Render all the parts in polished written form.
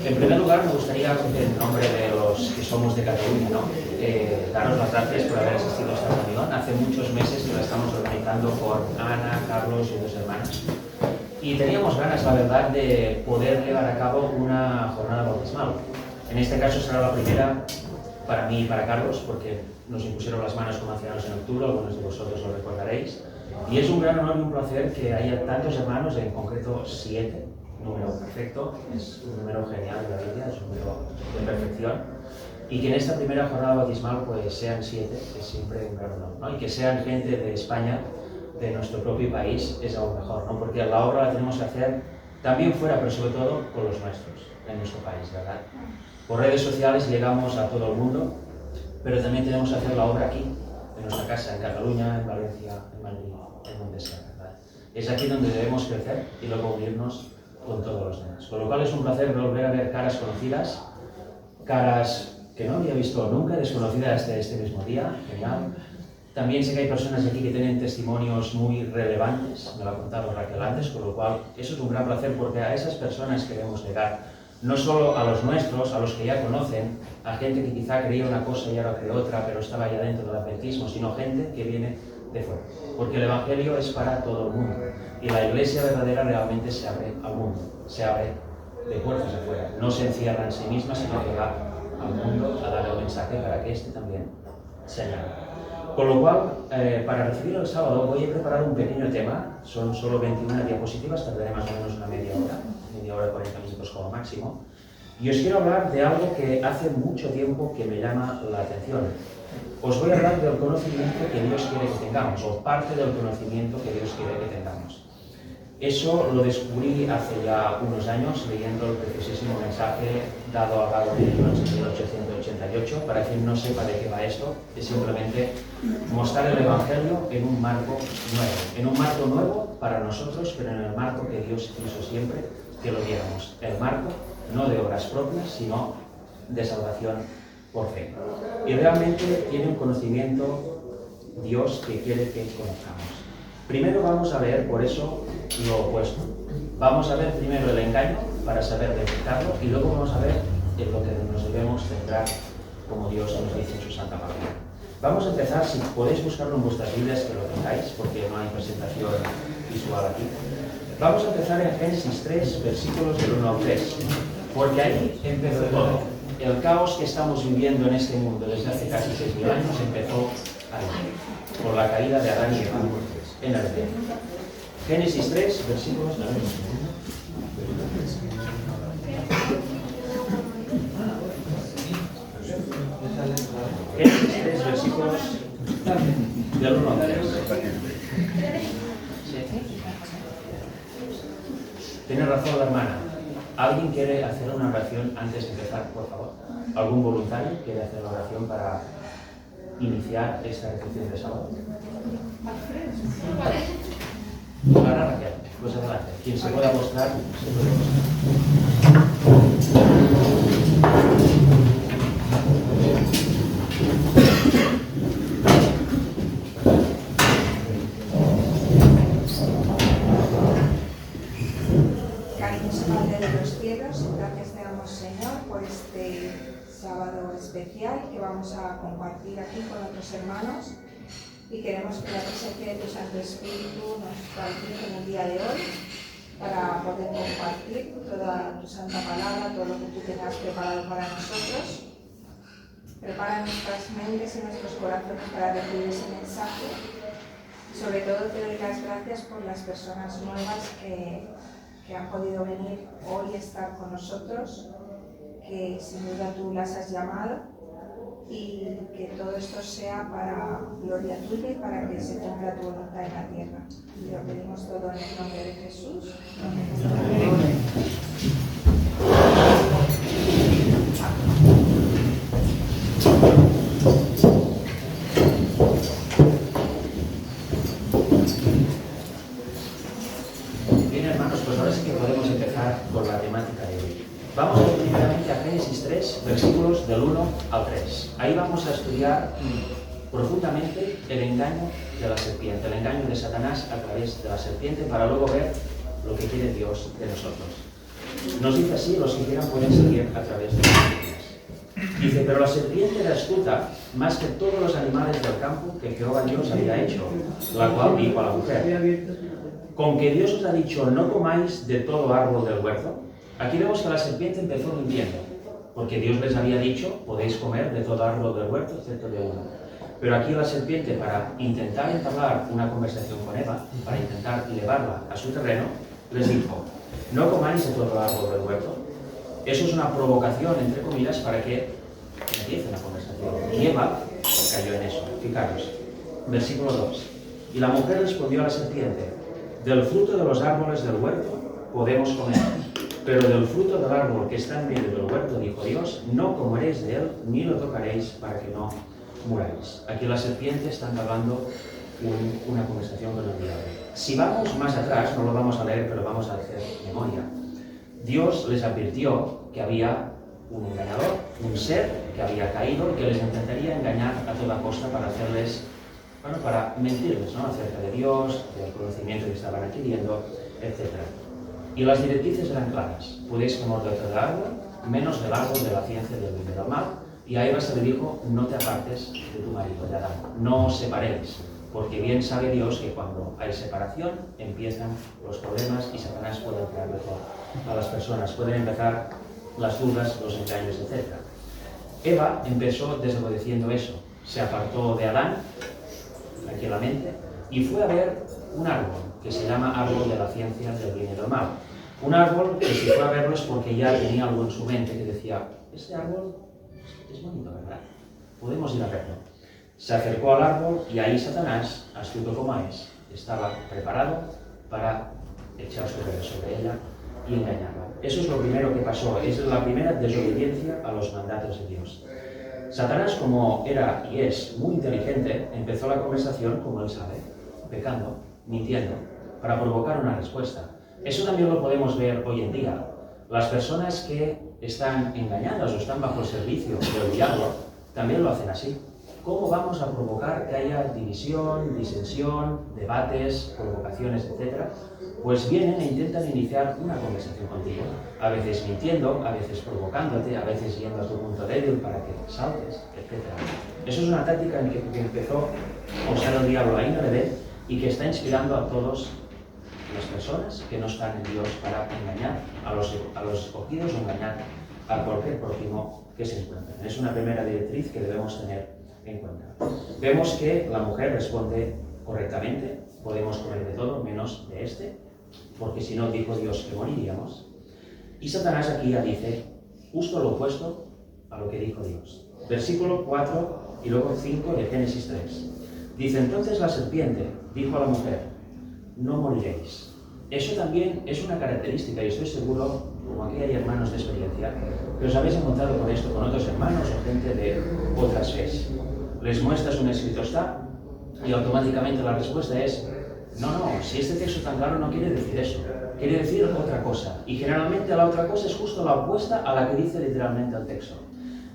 En primer lugar, me gustaría, en nombre de los que somos de Cataluña, ¿no? Daros las gracias por haber asistido a esta reunión. Hace muchos meses que la estamos organizando con Ana, Carlos y dos hermanas. Y teníamos ganas, la verdad, de poder llevar a cabo una jornada bautismal. En este caso será la primera para mí y para Carlos, porque nos impusieron las manos como ancianos en octubre, algunos de vosotros lo recordaréis. Y es un gran honor y un placer que haya tantos hermanos, en concreto 7, número perfecto, es un número genial de la Biblia, es un número de perfección. Y que en esta primera jornada bautismal pues sean 7, es siempre un gran honor, ¿no? Y que sean gente de España, de nuestro propio país, es aún mejor, ¿no? Porque la obra la tenemos que hacer también fuera, pero sobre todo con los nuestros, en nuestro país, ¿verdad? Por redes sociales llegamos a todo el mundo, pero también tenemos que hacer la obra aquí, en nuestra casa, en Cataluña, en Valencia, en Madrid, en donde sea, ¿verdad? Es aquí donde debemos crecer y luego unirnos con todos los demás. Con lo cual es un placer volver a ver caras conocidas, caras que no había visto nunca, desconocidas este mismo día, genial. También sé que hay personas aquí que tienen testimonios muy relevantes, me lo ha contado Raquel antes, con lo cual eso es un gran placer porque a esas personas queremos llegar. No solo a los nuestros, a los que ya conocen, a gente que quizá creía una cosa y ahora cree otra, pero estaba ya dentro del adventismo, sino gente que viene de fuera. Porque el Evangelio es para todo el mundo. Y la iglesia verdadera realmente se abre al mundo, se abre de puertas afuera. No se encierra en sí misma, sino que va al mundo a dar el mensaje para que éste también se añada. Con lo cual, para recibir el sábado voy a preparar un pequeño tema, son solo 21 diapositivas, tardaré más o menos una media hora, 40 minutos como máximo. Y os quiero hablar de algo que hace mucho tiempo que me llama la atención. Os voy a hablar del conocimiento que Dios quiere que tengamos, o parte del conocimiento que Dios quiere que tengamos. Eso lo descubrí hace ya unos años leyendo el preciosísimo mensaje dado a Gabo en 1888. Para quien no sepa de qué va esto, es simplemente mostrar el Evangelio en un marco nuevo. En un marco nuevo para nosotros, pero en el marco que Dios quiso siempre que lo viéramos. El marco no de obras propias, sino de salvación por fe. Y realmente tiene un conocimiento Dios que quiere que conozcamos. Primero vamos a ver, por eso, lo opuesto. Vamos a ver primero el engaño para saber detectarlo y luego vamos a ver en lo que nos debemos centrar como Dios nos dice en su santa palabra. Vamos a empezar, si podéis buscarlo en vuestras Biblias que lo tengáis, porque no hay presentación visual aquí. Vamos a empezar en Génesis 3, versículos del 1 al 3, porque ahí empezó todo. El caos que estamos viviendo en este mundo desde hace casi 6.000 años empezó ahí, por la caída de Adán y Eva en el Edén. Génesis 3, versículos del 1 al 3. Génesis 3, versículos del 1 al 3. Tiene razón la hermana. ¿Alguien quiere hacer una oración antes de empezar, por favor? ¿Algún voluntario quiere hacer la oración para iniciar esta reflexión de sábado? Para Raquel, pues adelante. Quien se pueda mostrar, se puede mostrar. Cariñoso Padre de los cielos, gracias te damos, Señor, por este sábado especial que vamos a compartir aquí con otros hermanos. Y queremos que la presencia de tu Santo Espíritu nos guíe en el día de hoy para poder compartir toda tu santa palabra, todo lo que tú tengas preparado para nosotros. Prepara nuestras mentes y nuestros corazones para recibir ese mensaje. Sobre todo te doy las gracias por las personas nuevas que han podido venir hoy a estar con nosotros, que sin duda tú las has llamado. Y que todo esto sea para gloria tuya y para que se cumpla tu voluntad en la tierra. Y lo pedimos todo en el nombre de Jesús. Amén. Bien, hermanos, pues ahora sí que podemos empezar con la temática de hoy. Vamos a ir primeramente a Génesis 3, versículos del 1 al 3. Ahí vamos a estudiar profundamente el engaño de la serpiente, el engaño de Satanás a través de la serpiente, para luego ver lo que quiere Dios de nosotros. Nos dice así, los que quieran pueden seguir a través de las páginas. Dice, pero la serpiente era astuta más que todos los animales del campo que Jehová Dios había hecho, la cual dijo a la mujer, con que Dios os ha dicho, no comáis de todo árbol del huerto. Aquí vemos que la serpiente empezó mintiendo, porque Dios les había dicho, podéis comer de todo árbol del huerto, excepto de uno. Pero aquí la serpiente, para intentar entablar una conversación con Eva, para intentar llevarla a su terreno, les dijo, no comáis de todo árbol del huerto. Eso es una provocación, entre comillas, para que empiece la conversación. Y Eva cayó en eso. Fijaros, versículo 2. Y la mujer respondió a la serpiente, del fruto de los árboles del huerto podemos comer, pero del fruto del árbol que está en medio del huerto, dijo Dios, no comeréis de él, ni lo tocaréis para que no muráis. Aquí la serpiente está entablando una conversación con el diablo. Si vamos más atrás, no lo vamos a leer, pero vamos a hacer memoria. Dios les advirtió que había un engañador, un ser que había caído y que les intentaría engañar a toda costa para hacerles, para mentirles, ¿no?, acerca de Dios, del conocimiento que estaban adquiriendo, etc. Y las directrices eran claras. Podéis comer de todo árbol, menos del árbol de la ciencia del bien y del mal. Y a Eva se le dijo, no te apartes de tu marido, de Adán, no os separéis, porque bien sabe Dios que cuando hay separación empiezan los problemas y Satanás puede entrar mejor a las personas, pueden empezar las dudas, los engaños, etc. Eva empezó desobedeciendo eso, se apartó de Adán, tranquilamente, y fue a ver un árbol que se llama árbol de la ciencia del bien y del mal. Un árbol que si fue a verlo es porque ya tenía algo en su mente que decía, este árbol es bonito, ¿verdad? Podemos ir a verlo. Se acercó al árbol y ahí Satanás, astuto como es, estaba preparado para echar su dedo sobre ella y engañarla. Eso es lo primero que pasó, es la primera desobediencia a los mandatos de Dios. Satanás, como era y es muy inteligente, empezó la conversación, como él sabe, pecando, mintiendo, para provocar una respuesta. Eso también lo podemos ver hoy en día. Las personas que están engañadas o están bajo el servicio del diablo también lo hacen así. ¿Cómo vamos a provocar que haya división, disensión, debates, provocaciones, etcétera? Pues vienen e intentan iniciar una conversación contigo, a veces mintiendo, a veces provocándote, a veces yendo a tu punto débil para que saltes, etcétera. Eso es una táctica en que empezó a usar el diablo ahí en el Edén y que está inspirando a todas las personas que no están en Dios para engañar a los escogidos o engañar a cualquier prójimo que se encuentre. Es una primera directriz que debemos tener en cuenta. Vemos que la mujer responde correctamente, podemos comer de todo menos de este, porque si no, dijo Dios que moriríamos. Y Satanás aquí ya dice justo lo opuesto a lo que dijo Dios. Versículo 4 y luego 5 de Génesis 3. Dice, entonces la serpiente dijo a la mujer, no moriréis. Eso también es una característica, y estoy seguro, como aquí hay hermanos de experiencia, que os habéis encontrado con esto con otros hermanos o gente de otras fes. Les muestras un escrito está y automáticamente la respuesta es no, si este texto tan claro no quiere decir eso, quiere decir otra cosa. Y generalmente la otra cosa es justo la opuesta a la que dice literalmente el texto.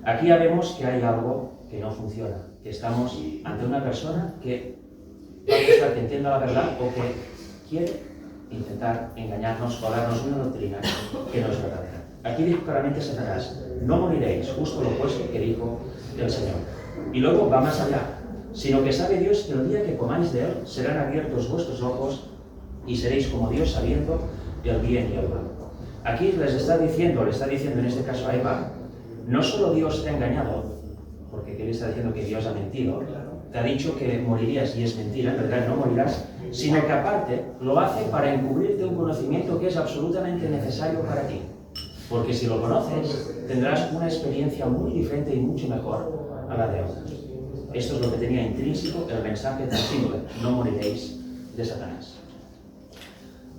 Aquí ya vemos que hay algo que no funciona, que estamos ante una persona que va a buscar que entienda la verdad o que quiere intentar engañarnos o darnos una doctrina que no es verdadera. Aquí dijo claramente Satanás, no moriréis, justo lo opuesto que dijo el Señor. Y luego va más allá, sino que sabe Dios que el día que comáis de él serán abiertos vuestros ojos y seréis como Dios sabiendo el bien y el mal. Aquí le está diciendo en este caso a Eva, no solo Dios te ha engañado, porque aquí le está diciendo que Dios ha mentido, te ha dicho que morirías y es mentira, en verdad no morirás, sino que aparte lo hace para encubrirte un conocimiento que es absolutamente necesario para ti. Porque si lo conoces, tendrás una experiencia muy diferente y mucho mejor a la de otros. Esto es lo que tenía intrínseco el mensaje tan simple, no moriréis de Satanás.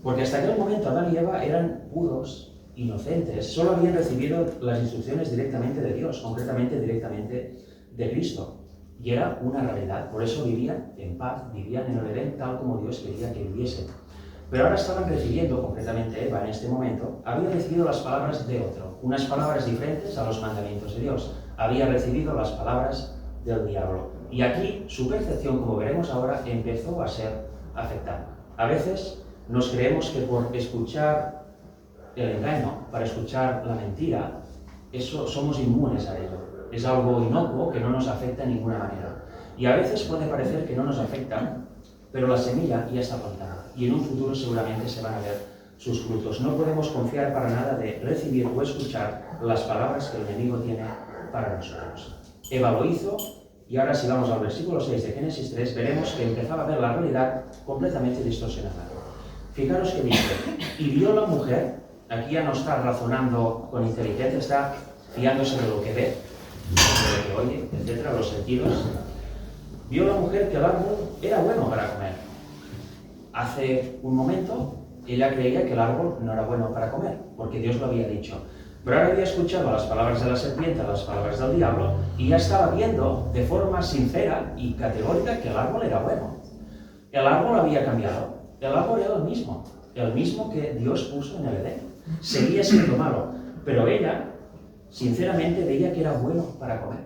Porque hasta aquel momento Adán y Eva eran puros, inocentes, solo habían recibido las instrucciones directamente de Dios, concretamente directamente de Cristo. Y era una realidad, por eso vivían en paz, vivían en el Edén tal como Dios quería que viviesen. Pero ahora estaban recibiendo, concretamente Eva en este momento, había recibido las palabras de otro, unas palabras diferentes a los mandamientos de Dios. Había recibido las palabras del diablo. Y aquí su percepción, como veremos ahora, empezó a ser afectada. A veces nos creemos que por escuchar el engaño, para escuchar la mentira, eso somos inmunes a ello. Es algo inocuo que no nos afecta de ninguna manera. Y a veces puede parecer que no nos afecta, pero la semilla ya está plantada y en un futuro seguramente se van a ver sus frutos. No podemos confiar para nada de recibir o escuchar las palabras que el enemigo tiene para nosotros. Eva lo hizo y ahora si vamos al versículo 6 de Génesis 3 veremos que empezaba a ver la realidad completamente distorsionada. Fijaros que dice, y vio la mujer, aquí ya no está razonando con inteligencia, está fiándose de lo que ve, de lo que oye, etcétera, los sentidos. Vio la mujer que el árbol era bueno para comer. Hace un momento ella creía que el árbol no era bueno para comer, porque Dios lo había dicho. Pero ahora había escuchado las palabras de la serpiente, las palabras del diablo, y ya estaba viendo de forma sincera y categórica que el árbol era bueno. El árbol había cambiado. El árbol era el mismo que Dios puso en el Edén. Seguía siendo malo, pero ella, sinceramente, veía que era bueno para comer.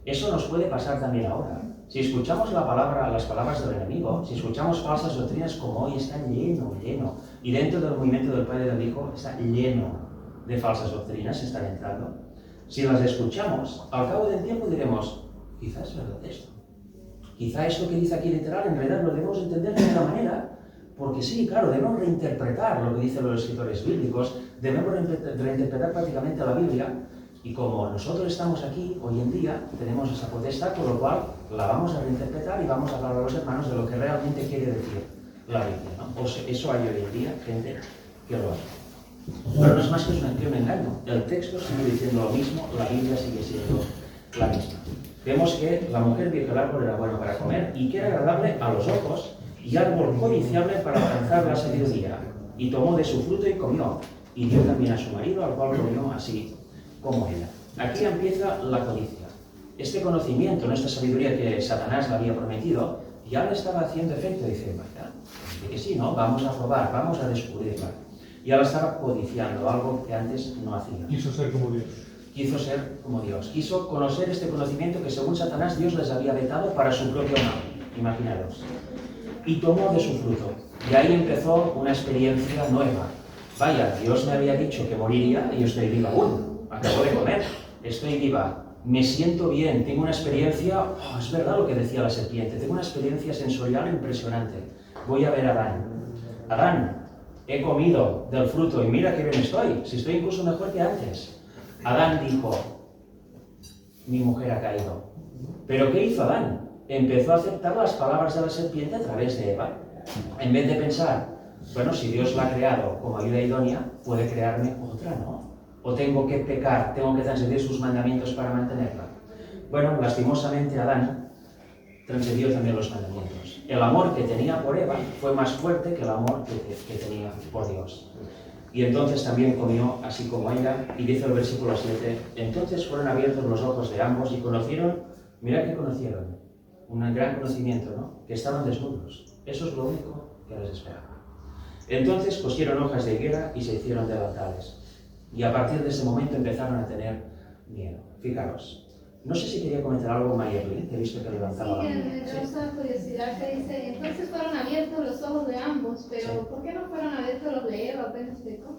Eso nos puede pasar también ahora. Si escuchamos las palabras del enemigo, si escuchamos falsas doctrinas como hoy, está lleno, y dentro del movimiento del Padre y del Hijo está lleno de falsas doctrinas, están entrando. Si las escuchamos, al cabo del tiempo diremos, quizás es verdad esto. Quizá esto que dice aquí literal, en realidad lo debemos entender de otra manera, porque sí, claro, debemos reinterpretar lo que dicen los escritores bíblicos, debemos reinterpretar prácticamente la Biblia. Y como nosotros estamos aquí hoy en día, tenemos esa potestad, con lo cual la vamos a reinterpretar y vamos a hablar a los hermanos de lo que realmente quiere decir la Biblia, ¿no? Eso hay hoy en día, gente que lo hace. Pero no es más que un engaño. El texto sigue diciendo lo mismo, la Biblia sigue siendo la misma. Vemos que la mujer vio que el árbol era bueno para comer y que era agradable a los ojos y árbol codiciable para alcanzar la sabiduría. Y tomó de su fruto y comió, y dio también a su marido, al cual comió así como ella. Aquí empieza la codicia. Este conocimiento, esta sabiduría que Satanás le había prometido, ya le estaba haciendo efecto. Dice, vaya, de que sí, ¿no? Vamos a probar, vamos a descubrirla. Y ahora estaba codiciando, algo que antes no hacía. Quiso ser como Dios. Quiso ser como Dios. Quiso conocer este conocimiento que según Satanás Dios les había vetado para su propio mal. Imaginaros. Y tomó de su fruto. Y ahí empezó una experiencia nueva. Vaya, Dios me había dicho que moriría y yo estoy viva aún. Acabo de comer, estoy viva, me siento bien, tengo una experiencia, es verdad lo que decía la serpiente, tengo una experiencia sensorial impresionante. Voy a ver a Adán. Adán, he comido del fruto y mira qué bien estoy, si estoy incluso mejor que antes. Adán dijo, mi mujer ha caído. ¿Pero qué hizo Adán? Empezó a aceptar las palabras de la serpiente a través de Eva. En vez de pensar, bueno, si Dios la ha creado como ayuda idónea, puede crearme otra, ¿no? ¿O tengo que pecar, tengo que transgredir sus mandamientos para mantenerla? Bueno, lastimosamente Adán transgredió también los mandamientos. El amor que tenía por Eva fue más fuerte que el amor que tenía por Dios. Y entonces también comió así como ella, y dice el versículo 7, entonces fueron abiertos los ojos de ambos y conocieron, mirad que conocieron, un gran conocimiento, ¿no? Que estaban desnudos. Eso es lo único que les esperaba. Entonces cosieron hojas de higuera y se hicieron delantales. Y a partir de ese momento empezaron a tener miedo. Fijaros. No sé si quería comentar algo Mayerly, que he visto que levantaba la mano. Sí, me causa curiosidad que dice, entonces fueron abiertos los ojos de ambos, pero Sí. ¿por qué no fueron abiertos los de Eva apenas pecó?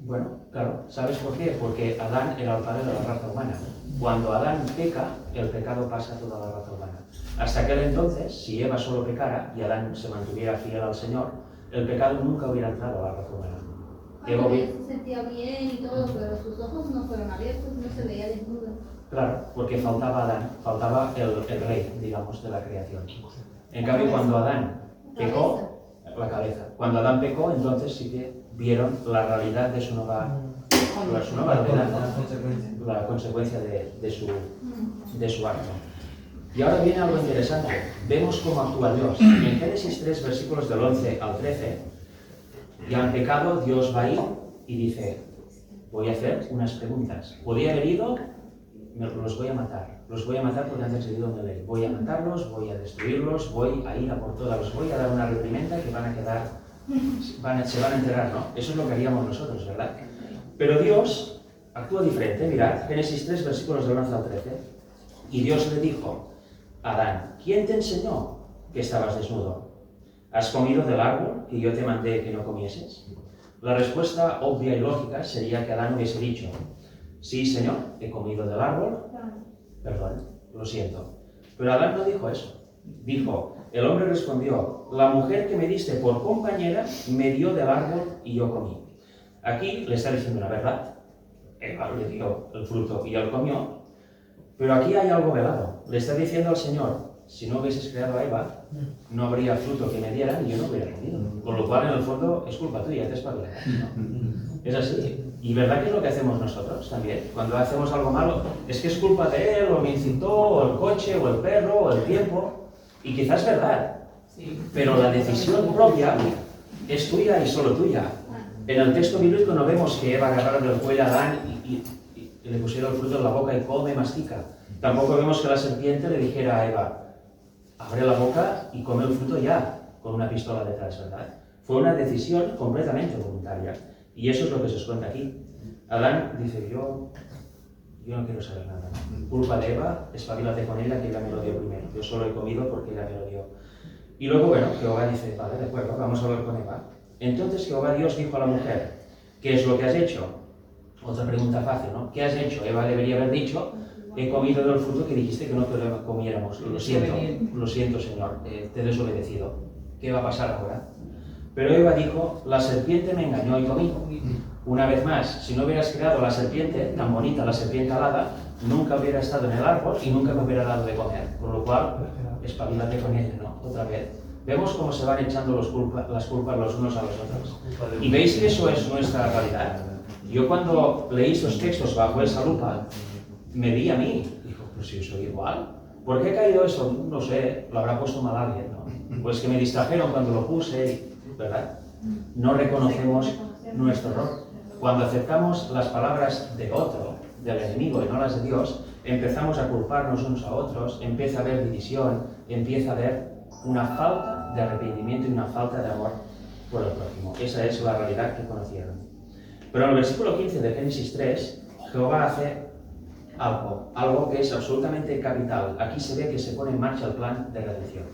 Bueno, claro. ¿Sabes por qué? Porque Adán era el padre de la raza humana. Cuando Adán peca, el pecado pasa a toda la raza humana. Hasta aquel entonces, si Eva solo pecara y Adán se mantuviera fiel al Señor, el pecado nunca hubiera entrado a la raza humana. Eva se sentía bien y todo, pero sus ojos no fueron abiertos, no se veía desnudo. Claro, porque faltaba Adán, faltaba el rey, digamos, de la creación. En cambio, cuando Adán pecó, la cabeza. Cuando Adán pecó, entonces sí que vieron la realidad de su nueva realidad, la consecuencia de su acto. Y ahora viene algo interesante. Vemos cómo actúa Dios. En Génesis 3, versículos del 11 al 13, ya han pecado, Dios va ahí y dice, voy a hacer unas preguntas. Podría haber ido, los voy a matar porque han transgredido mi ley. Voy a matarlos, voy a destruirlos, voy a ir a por todas, los voy a dar una reprimenda que van a quedar, se van a enterar, ¿no? Eso es lo que haríamos nosotros, ¿verdad? Pero Dios actúa diferente. Mirad, Génesis 3, versículos del 11 al 13. Y Dios le dijo a Adán, ¿quién te enseñó que estabas desnudo? ¿Has comido del árbol que yo te mandé que no comieses? La respuesta obvia y lógica sería que Adán hubiese dicho: sí, Señor, he comido del árbol, perdón, lo siento. Pero Adán no dijo eso. Dijo, el hombre respondió: la mujer que me diste por compañera me dio del árbol y yo comí. Aquí le está diciendo la verdad. Eva le dio el fruto y él comió. Pero aquí hay algo velado. Le está diciendo al Señor: si no hubieses creado a Eva, no habría fruto que me dieran y yo no hubiera comido. Con lo cual, en el fondo, es culpa tuya, te espabilas, ¿no? Es así. Y ¿verdad que es lo que hacemos nosotros también? Cuando hacemos algo malo, es que es culpa de él, o me incitó, o el coche, o el perro, o el tiempo. Y quizás es verdad. Pero la decisión propia es tuya y solo tuya. En el texto bíblico no vemos que Eva agarrara del cuello a Adán y le pusiera el fruto en la boca y come, mastica. Tampoco vemos que la serpiente le dijera a Eva: abre la boca y come el fruto ya, con una pistola detrás, ¿verdad? Fue una decisión completamente voluntaria. Y eso es lo que se os cuenta aquí. Adán dice: yo no quiero saber nada. Culpa de Eva, espabilate con ella, que ella me lo dio primero. Yo solo he comido porque ella me lo dio. Y luego, bueno, Jehová dice: vale, de acuerdo, vamos a hablar con Eva. Entonces Jehová Dios dijo a la mujer: ¿qué es lo que has hecho? Otra pregunta fácil, ¿no? ¿Qué has hecho? Eva debería haber dicho: he comido del fruto que dijiste que no comiéramos. Lo siento, Señor, te he desobedecido. ¿Qué va a pasar ahora? Pero Eva dijo: la serpiente me engañó y comí. Una vez más, si no hubieras creado la serpiente, tan bonita, la serpiente alada, nunca hubiera estado en el árbol y nunca me hubiera dado de comer. Con lo cual, espabilate con ella, ¿no? Otra vez. Vemos cómo se van echando las culpas los unos a los otros. Y veis que eso es nuestra realidad. Yo cuando leí estos textos bajo esa lupa, me vi a mí. Dijo: pues si yo soy igual. ¿Por qué ha caído eso? No sé, lo habrá puesto mal alguien, ¿no? Pues que me distrajeron cuando lo puse, ¿verdad? No reconocemos nuestro error. Cuando aceptamos las palabras de otro, del enemigo y no las de Dios, empezamos a culparnos unos a otros, empieza a haber división, empieza a haber una falta de arrepentimiento y una falta de amor por el prójimo. Esa es la realidad que conocieron. Pero en el versículo 15 de Génesis 3, Jehová hace algo que es absolutamente capital. Aquí se ve que se pone en marcha el plan de redención.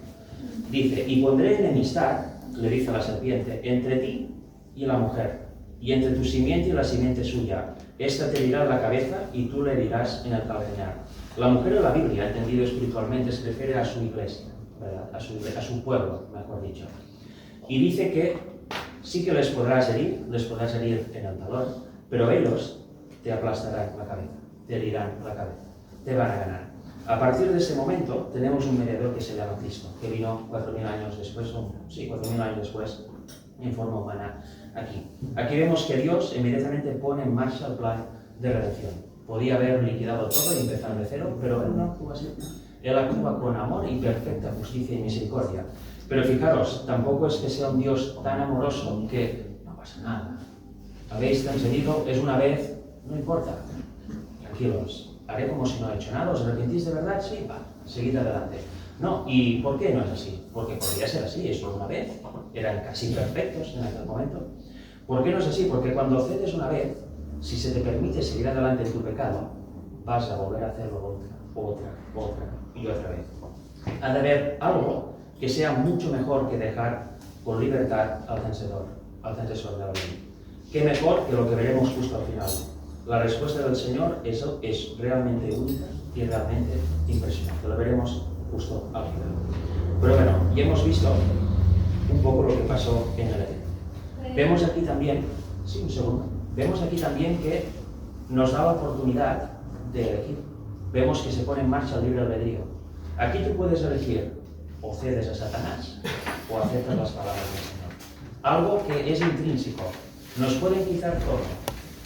Dice: y pondré enemistad, le dice a la serpiente, entre ti y la mujer, y entre tu simiente y la simiente suya. Esta te herirá la cabeza y tú le herirás en el calcañar. La mujer en la Biblia, entendido espiritualmente, se refiere a su iglesia, ¿verdad? A su pueblo, mejor dicho. Y dice que sí que les podrás herir en el talón, pero ellos te aplastarán la cabeza, te herirán la cabeza, te van a ganar. A partir de ese momento tenemos un mediador que se llama Cristo, que vino 4.000 años después, 4.000 años después, en forma humana aquí. Aquí vemos que Dios inmediatamente pone en marcha el plan de redención. Podía haber liquidado todo y empezar de cero, pero Él no actúa así. Él actúa con amor y perfecta justicia y misericordia. Pero fijaros, tampoco es que sea un Dios tan amoroso que no pasa nada. Habéis transgredido, es una vez, no importa. Tranquilos, haré como si no he hecho nada. ¿Os arrepentís de verdad? Sí, va, seguid adelante. No, ¿y por qué no es así? Porque podría ser así, es solo una vez. Eran casi perfectos en aquel momento. ¿Por qué no es así? Porque cuando cedes una vez, si se te permite seguir adelante en tu pecado, vas a volver a hacerlo otra y otra vez. Ha de haber algo que sea mucho mejor que dejar con libertad al vencedor de la ley. ¿Qué mejor que lo que veremos justo al final? La respuesta del Señor es realmente única y realmente impresionante. Lo veremos justo al final. Pero bueno, ya hemos visto un poco lo que pasó en el Edén. Vemos aquí también, vemos aquí también que nos da la oportunidad de elegir. Vemos que se pone en marcha el libre albedrío. Aquí tú puedes elegir: o cedes a Satanás o aceptas las palabras del Señor. Algo que es intrínseco. Nos pueden quitar todo,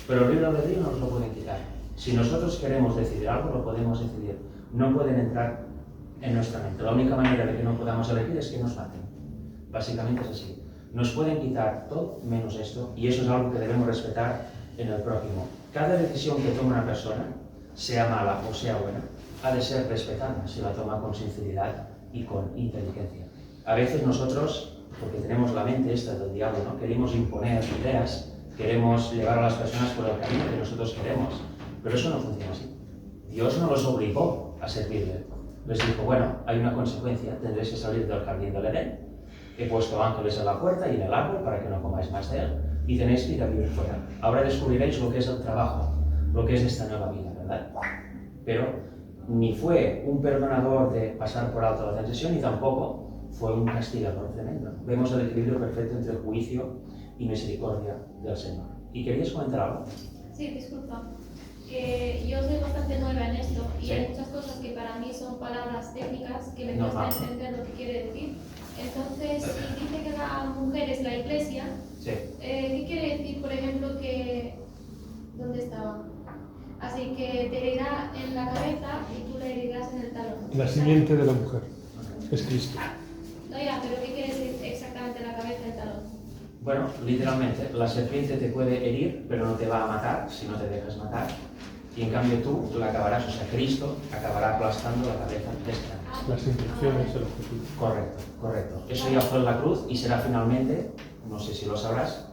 pero el libre albedrío no nos lo pueden quitar. Si nosotros queremos decidir algo, lo podemos decidir. No pueden entrar en nuestra mente. La única manera de que no podamos elegir es que nos maten. Básicamente es así. Nos pueden quitar todo menos esto, y eso es algo que debemos respetar en el prójimo. Cada decisión que toma una persona, sea mala o sea buena, ha de ser respetada si la toma con sinceridad y con inteligencia. A veces nosotros, porque tenemos la mente esta del diablo, ¿no? Queremos imponer ideas, queremos llevar a las personas por el camino que nosotros queremos, pero eso no funciona así. Dios no los obligó a servirle. Les dijo: bueno, hay una consecuencia, tendréis que salir del jardín del Edén. He puesto ángeles en la puerta y en el árbol para que no comáis más de él. y tenéis que ir a vivir fuera. Ahora descubriréis lo que es el trabajo, lo que es esta nueva vida, ¿verdad? Pero ni fue un perdonador de pasar por alto la transgresión, ni tampoco fue un castigador tremendo. Vemos el equilibrio perfecto entre juicio y misericordia del Señor. ¿Y querías comentar algo? Sí, disculpa. Que yo soy bastante nueva en esto y Sí. hay muchas cosas que para mí son palabras técnicas que me Normal. cuesta entender lo que quiere decir. Entonces, si dice que la mujer es la iglesia, Sí. ¿qué quiere decir, por ejemplo, que... ¿Dónde estaba? Así que te herirá en la cabeza y tú le herirás en el talón. La simiente de la mujer es Cristo. No, ya, pero ¿qué quiere decir exactamente la cabeza y el talón? Bueno, literalmente, la serpiente te puede herir, pero no te va a matar si no te dejas matar. Y en cambio tú la acabarás, o sea, Cristo acabará aplastando la cabeza de esta. Las intenciones, el objetivo. Correcto, correcto. Eso ya fue en la cruz y será finalmente, no sé si lo sabrás,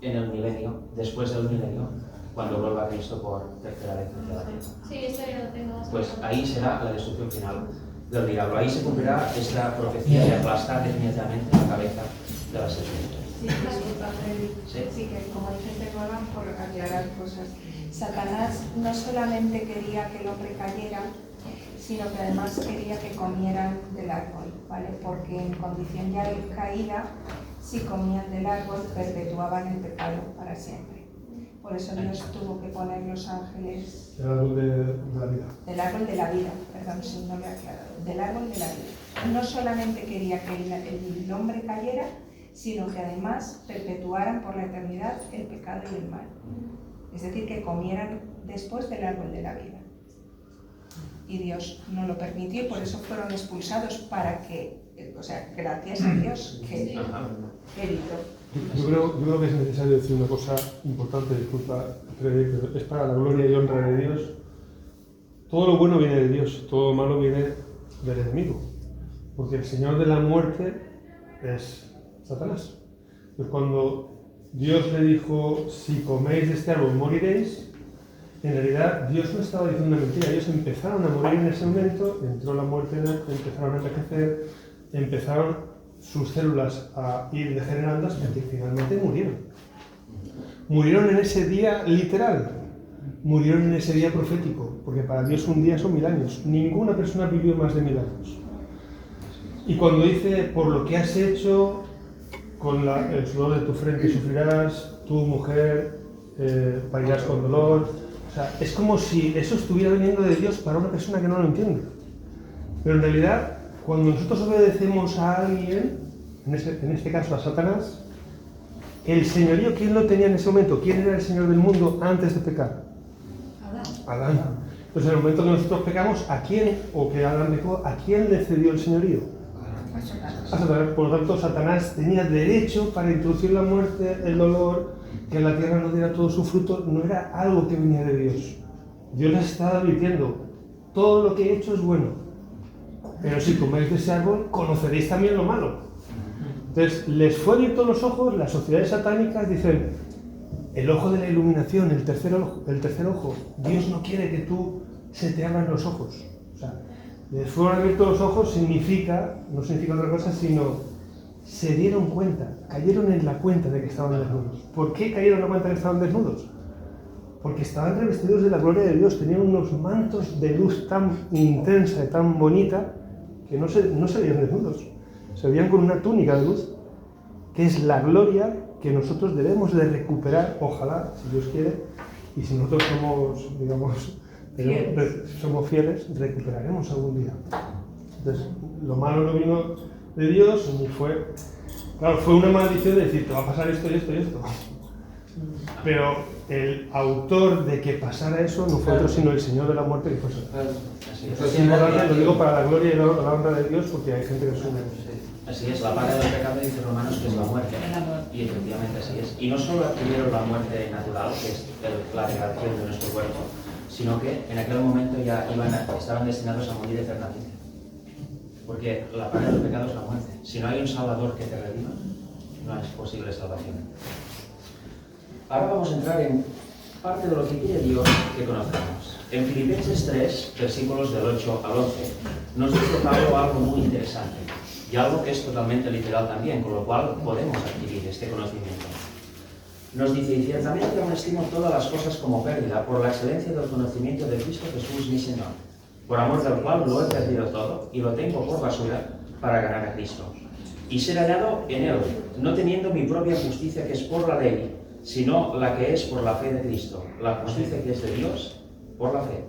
en el milenio, después del milenio, cuando vuelva Cristo por tercera vez entre la tierra. Sí, esto ya lo tengo. Pues ahí será la destrucción final del diablo. Ahí se cumplirá esta profecía de aplastar definitivamente la cabeza de la serpiente. Sí, disculpa, Freddy. Sí. Sí, que como dice Roland, por aclarar cosas. Satanás no solamente quería que el hombre cayera, sino que además quería que comieran del árbol, ¿vale? Porque en condición ya de caída, si comían del árbol, perpetuaban el pecado para siempre. Por eso Dios tuvo que poner los ángeles El árbol de la vida. del árbol de la vida, perdón, si no lo he aclarado, del árbol de la vida. No solamente quería que el hombre cayera, sino que además perpetuaran por la eternidad el pecado y el mal. Es decir, que comieran después del árbol de la vida. Y Dios no lo permitió y por eso fueron expulsados para que, o sea, gracias a Dios que Ajá. evitó. Yo creo que es necesario decir una cosa importante, disculpa, Freddy, pero es para la gloria y honra de Dios. Todo lo bueno viene de Dios, todo lo malo viene del enemigo. Porque el Señor de la muerte es Satanás. Pues cuando Dios le dijo, si coméis de este árbol moriréis, en realidad Dios no estaba diciendo una mentira. Ellos empezaron a morir en ese momento, entró la muerte, empezaron a envejecer, empezaron sus células a ir degenerando hasta que finalmente murieron. Murieron en ese día literal, murieron en ese día profético, porque para Dios un día son 1000 años. Ninguna persona vivió más de 1000 años. Y cuando dice, por lo que has hecho, con el sudor de tu frente sufrirás, tu mujer parirás con dolor. O sea, es como si eso estuviera viniendo de Dios para una persona que no lo entiende. Pero en realidad, cuando nosotros obedecemos a alguien, en este caso a Satanás, el señorío, ¿quién lo tenía en ese momento? ¿Quién era el señor del mundo antes de pecar? Adán. Entonces, en el momento que nosotros pecamos, ¿a quién, o que Adán pecó, a quién le cedió el señorío? A Satanás. Por lo tanto, Satanás tenía derecho para introducir la muerte, el dolor, que la tierra no diera todo su fruto. No era algo que venía de Dios. Dios les estaba advirtiendo, todo lo que he hecho es bueno, pero si coméis de ese árbol, conoceréis también lo malo. Entonces, les fue abierto los ojos. Las sociedades satánicas dicen, el ojo de la iluminación, el tercer ojo, Dios no quiere que tú se te abran los ojos. O sea, les fueron abiertos los ojos no significa otra cosa, sino se dieron cuenta, cayeron en la cuenta de que estaban desnudos. ¿Por qué cayeron en la cuenta de que estaban desnudos? Porque estaban revestidos de la gloria de Dios, tenían unos mantos de luz tan intensa y tan bonita que no se veían desnudos, se veían con una túnica de luz, que es la gloria que nosotros debemos de recuperar, ojalá, si Dios quiere, y si nosotros somos, digamos, somos fieles, recuperaremos algún día. Entonces, lo malo no vino de Dios, ni fue... Claro, fue una maldición de decir, te va a pasar esto y esto y esto. Pero el autor de que pasara eso no fue otro sino el Señor de la muerte, que fue Satanás. Es importante, lo digo para la gloria y la honra de Dios, porque hay gente que asume. Así es, la paga del pecado, dice Romanos, que es la muerte. Y efectivamente así es. Y no solo adquirieron la muerte natural, que es la degradación de nuestro cuerpo, sino que en aquel momento ya estaban destinados a morir eternamente. Porque la paga del pecado es la muerte. Si no hay un Salvador que te redima, no es posible salvación. Ahora vamos a entrar en parte de lo que quiere Dios que conozcamos. En Filipenses 3, versículos del 8 al 11, nos dice Pablo algo muy interesante y algo que es totalmente literal también, con lo cual podemos adquirir este conocimiento. nos dice, y ciertamente aún estimo todas las cosas como pérdida por la excelencia del conocimiento de Cristo Jesús mi Señor, por amor del cual lo he perdido todo y lo tengo por basura para ganar a Cristo. Y ser hallado en Él, no teniendo mi propia justicia que es por la ley, sino la que es por la fe de Cristo, la justicia que es de Dios por la fe.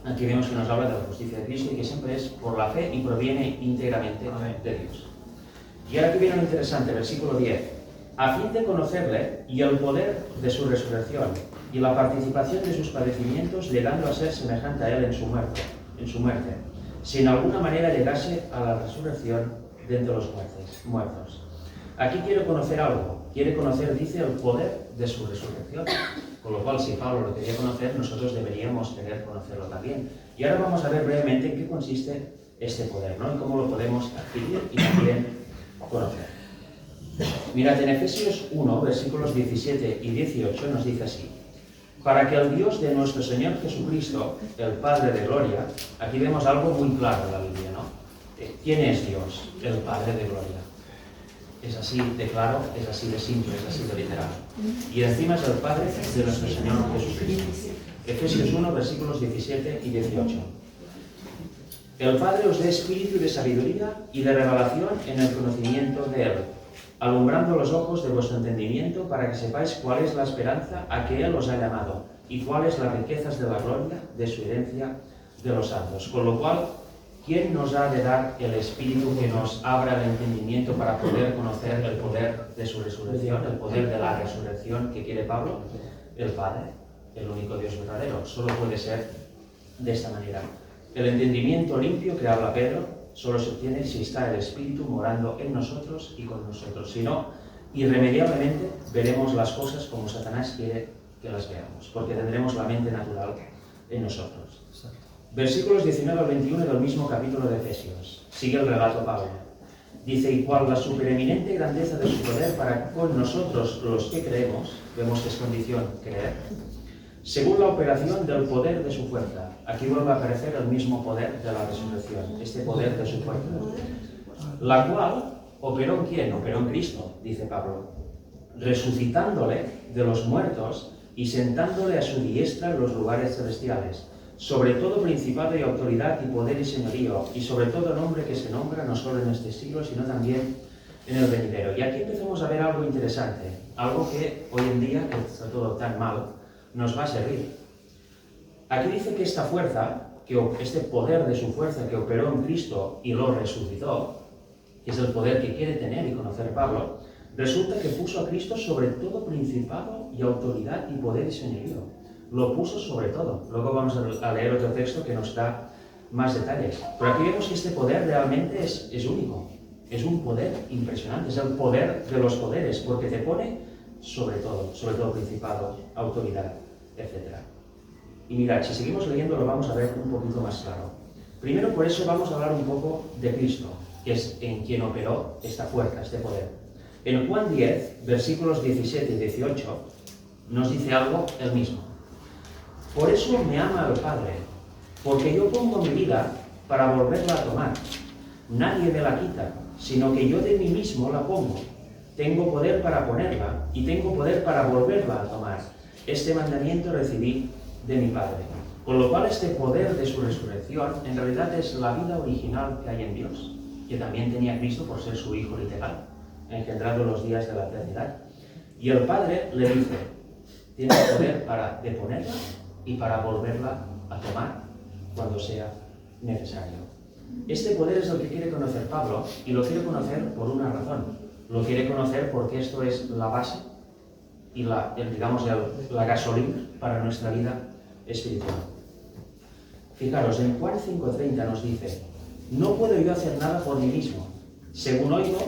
Aquí vemos que nos habla de la justicia de Cristo y que siempre es por la fe y proviene íntegramente de Dios. Y ahora aquí viene lo interesante, versículo 10. A fin de conocerle y el poder de su resurrección y la participación de sus padecimientos, llegando a ser semejante a Él en su muerte, si en alguna manera llegase a la resurrección de entre los muertos. Aquí quiere conocer algo, quiere conocer, dice, el poder de su resurrección. Con lo cual, si Pablo lo quería conocer, nosotros deberíamos querer conocerlo también. Y ahora vamos a ver brevemente en qué consiste este poder, ¿no? Y cómo lo podemos adquirir y también conocer. Mirad, en Efesios 1, versículos 17 y 18 nos dice así: para que el Dios de nuestro Señor Jesucristo, el Padre de Gloria, aquí vemos algo muy claro en la Biblia, ¿no? ¿Quién es Dios? El Padre de Gloria. Es así de claro, es así de simple, es así de literal. Y encima es el Padre de nuestro Señor Jesucristo. Efesios 1, versículos 17 y 18. El Padre os dé espíritu de sabiduría y de revelación en el conocimiento de Él, alumbrando los ojos de vuestro entendimiento para que sepáis cuál es la esperanza a que Él os ha llamado y cuáles las riquezas de la gloria de su herencia de los santos. Con lo cual, ¿quién nos ha de dar el Espíritu que nos abra el entendimiento para poder conocer el poder de su resurrección, el poder de la resurrección que quiere Pablo? El Padre, el único Dios verdadero. Solo puede ser de esta manera. El entendimiento limpio que habla Pedro solo se obtiene si está el Espíritu morando en nosotros y con nosotros. Si no, irremediablemente veremos las cosas como Satanás quiere que las veamos, porque tendremos la mente natural en nosotros. Versículos 19 al 21 del mismo capítulo de Efesios. Sigue el relato Pablo. Dice, y cuál la supereminente grandeza de su poder para con nosotros los que creemos, vemos que es condición creer, según la operación del poder de su fuerza. Aquí vuelve a aparecer el mismo poder de la resurrección, este poder de su fuerza. La cual operó en quién? Operó en Cristo, dice Pablo, resucitándole de los muertos y sentándole a su diestra en los lugares celestiales, sobre todo principado y autoridad y poder y señorío, y sobre todo nombre que se nombra no solo en este siglo, sino también en el venidero. Y aquí empezamos a ver algo interesante, algo que hoy en día, que está todo tan mal, nos va a servir. Aquí dice que esta fuerza, este poder de su fuerza que operó en Cristo y lo resucitó, que es el poder que quiere tener y conocer Pablo, resulta que puso a Cristo sobre todo principado y autoridad y poder y señorío. Lo puso sobre todo. Luego vamos a leer otro texto que nos da más detalles. Pero aquí vemos que este poder realmente es único. Es un poder impresionante. Es el poder de los poderes, porque te pone sobre todo principado, autoridad, etc. Y mirad, si seguimos leyendo lo vamos a ver un poquito más claro. Primero, por eso vamos a hablar un poco de Cristo, que es en quien operó esta fuerza, este poder. En Juan 10, versículos 17 y 18, nos dice algo él mismo. Por eso me ama el Padre, porque yo pongo mi vida para volverla a tomar. Nadie me la quita, sino que yo de mí mismo la pongo. Tengo poder para ponerla y tengo poder para volverla a tomar. Este mandamiento recibí de mi Padre. Con lo cual este poder de su resurrección en realidad es la vida original que hay en Dios, que también tenía Cristo por ser su Hijo literal, engendrado los días de la eternidad. Y el Padre le dice, tienes poder para deponerla y para volverla a tomar cuando sea necesario. Este poder es el que quiere conocer Pablo, y lo quiere conocer por una razón. Lo quiere conocer porque esto es la base y la gasolina para nuestra vida espiritual. Fijaros, en Juan 5:30 nos dice, no puedo yo hacer nada por mí mismo. Según oigo,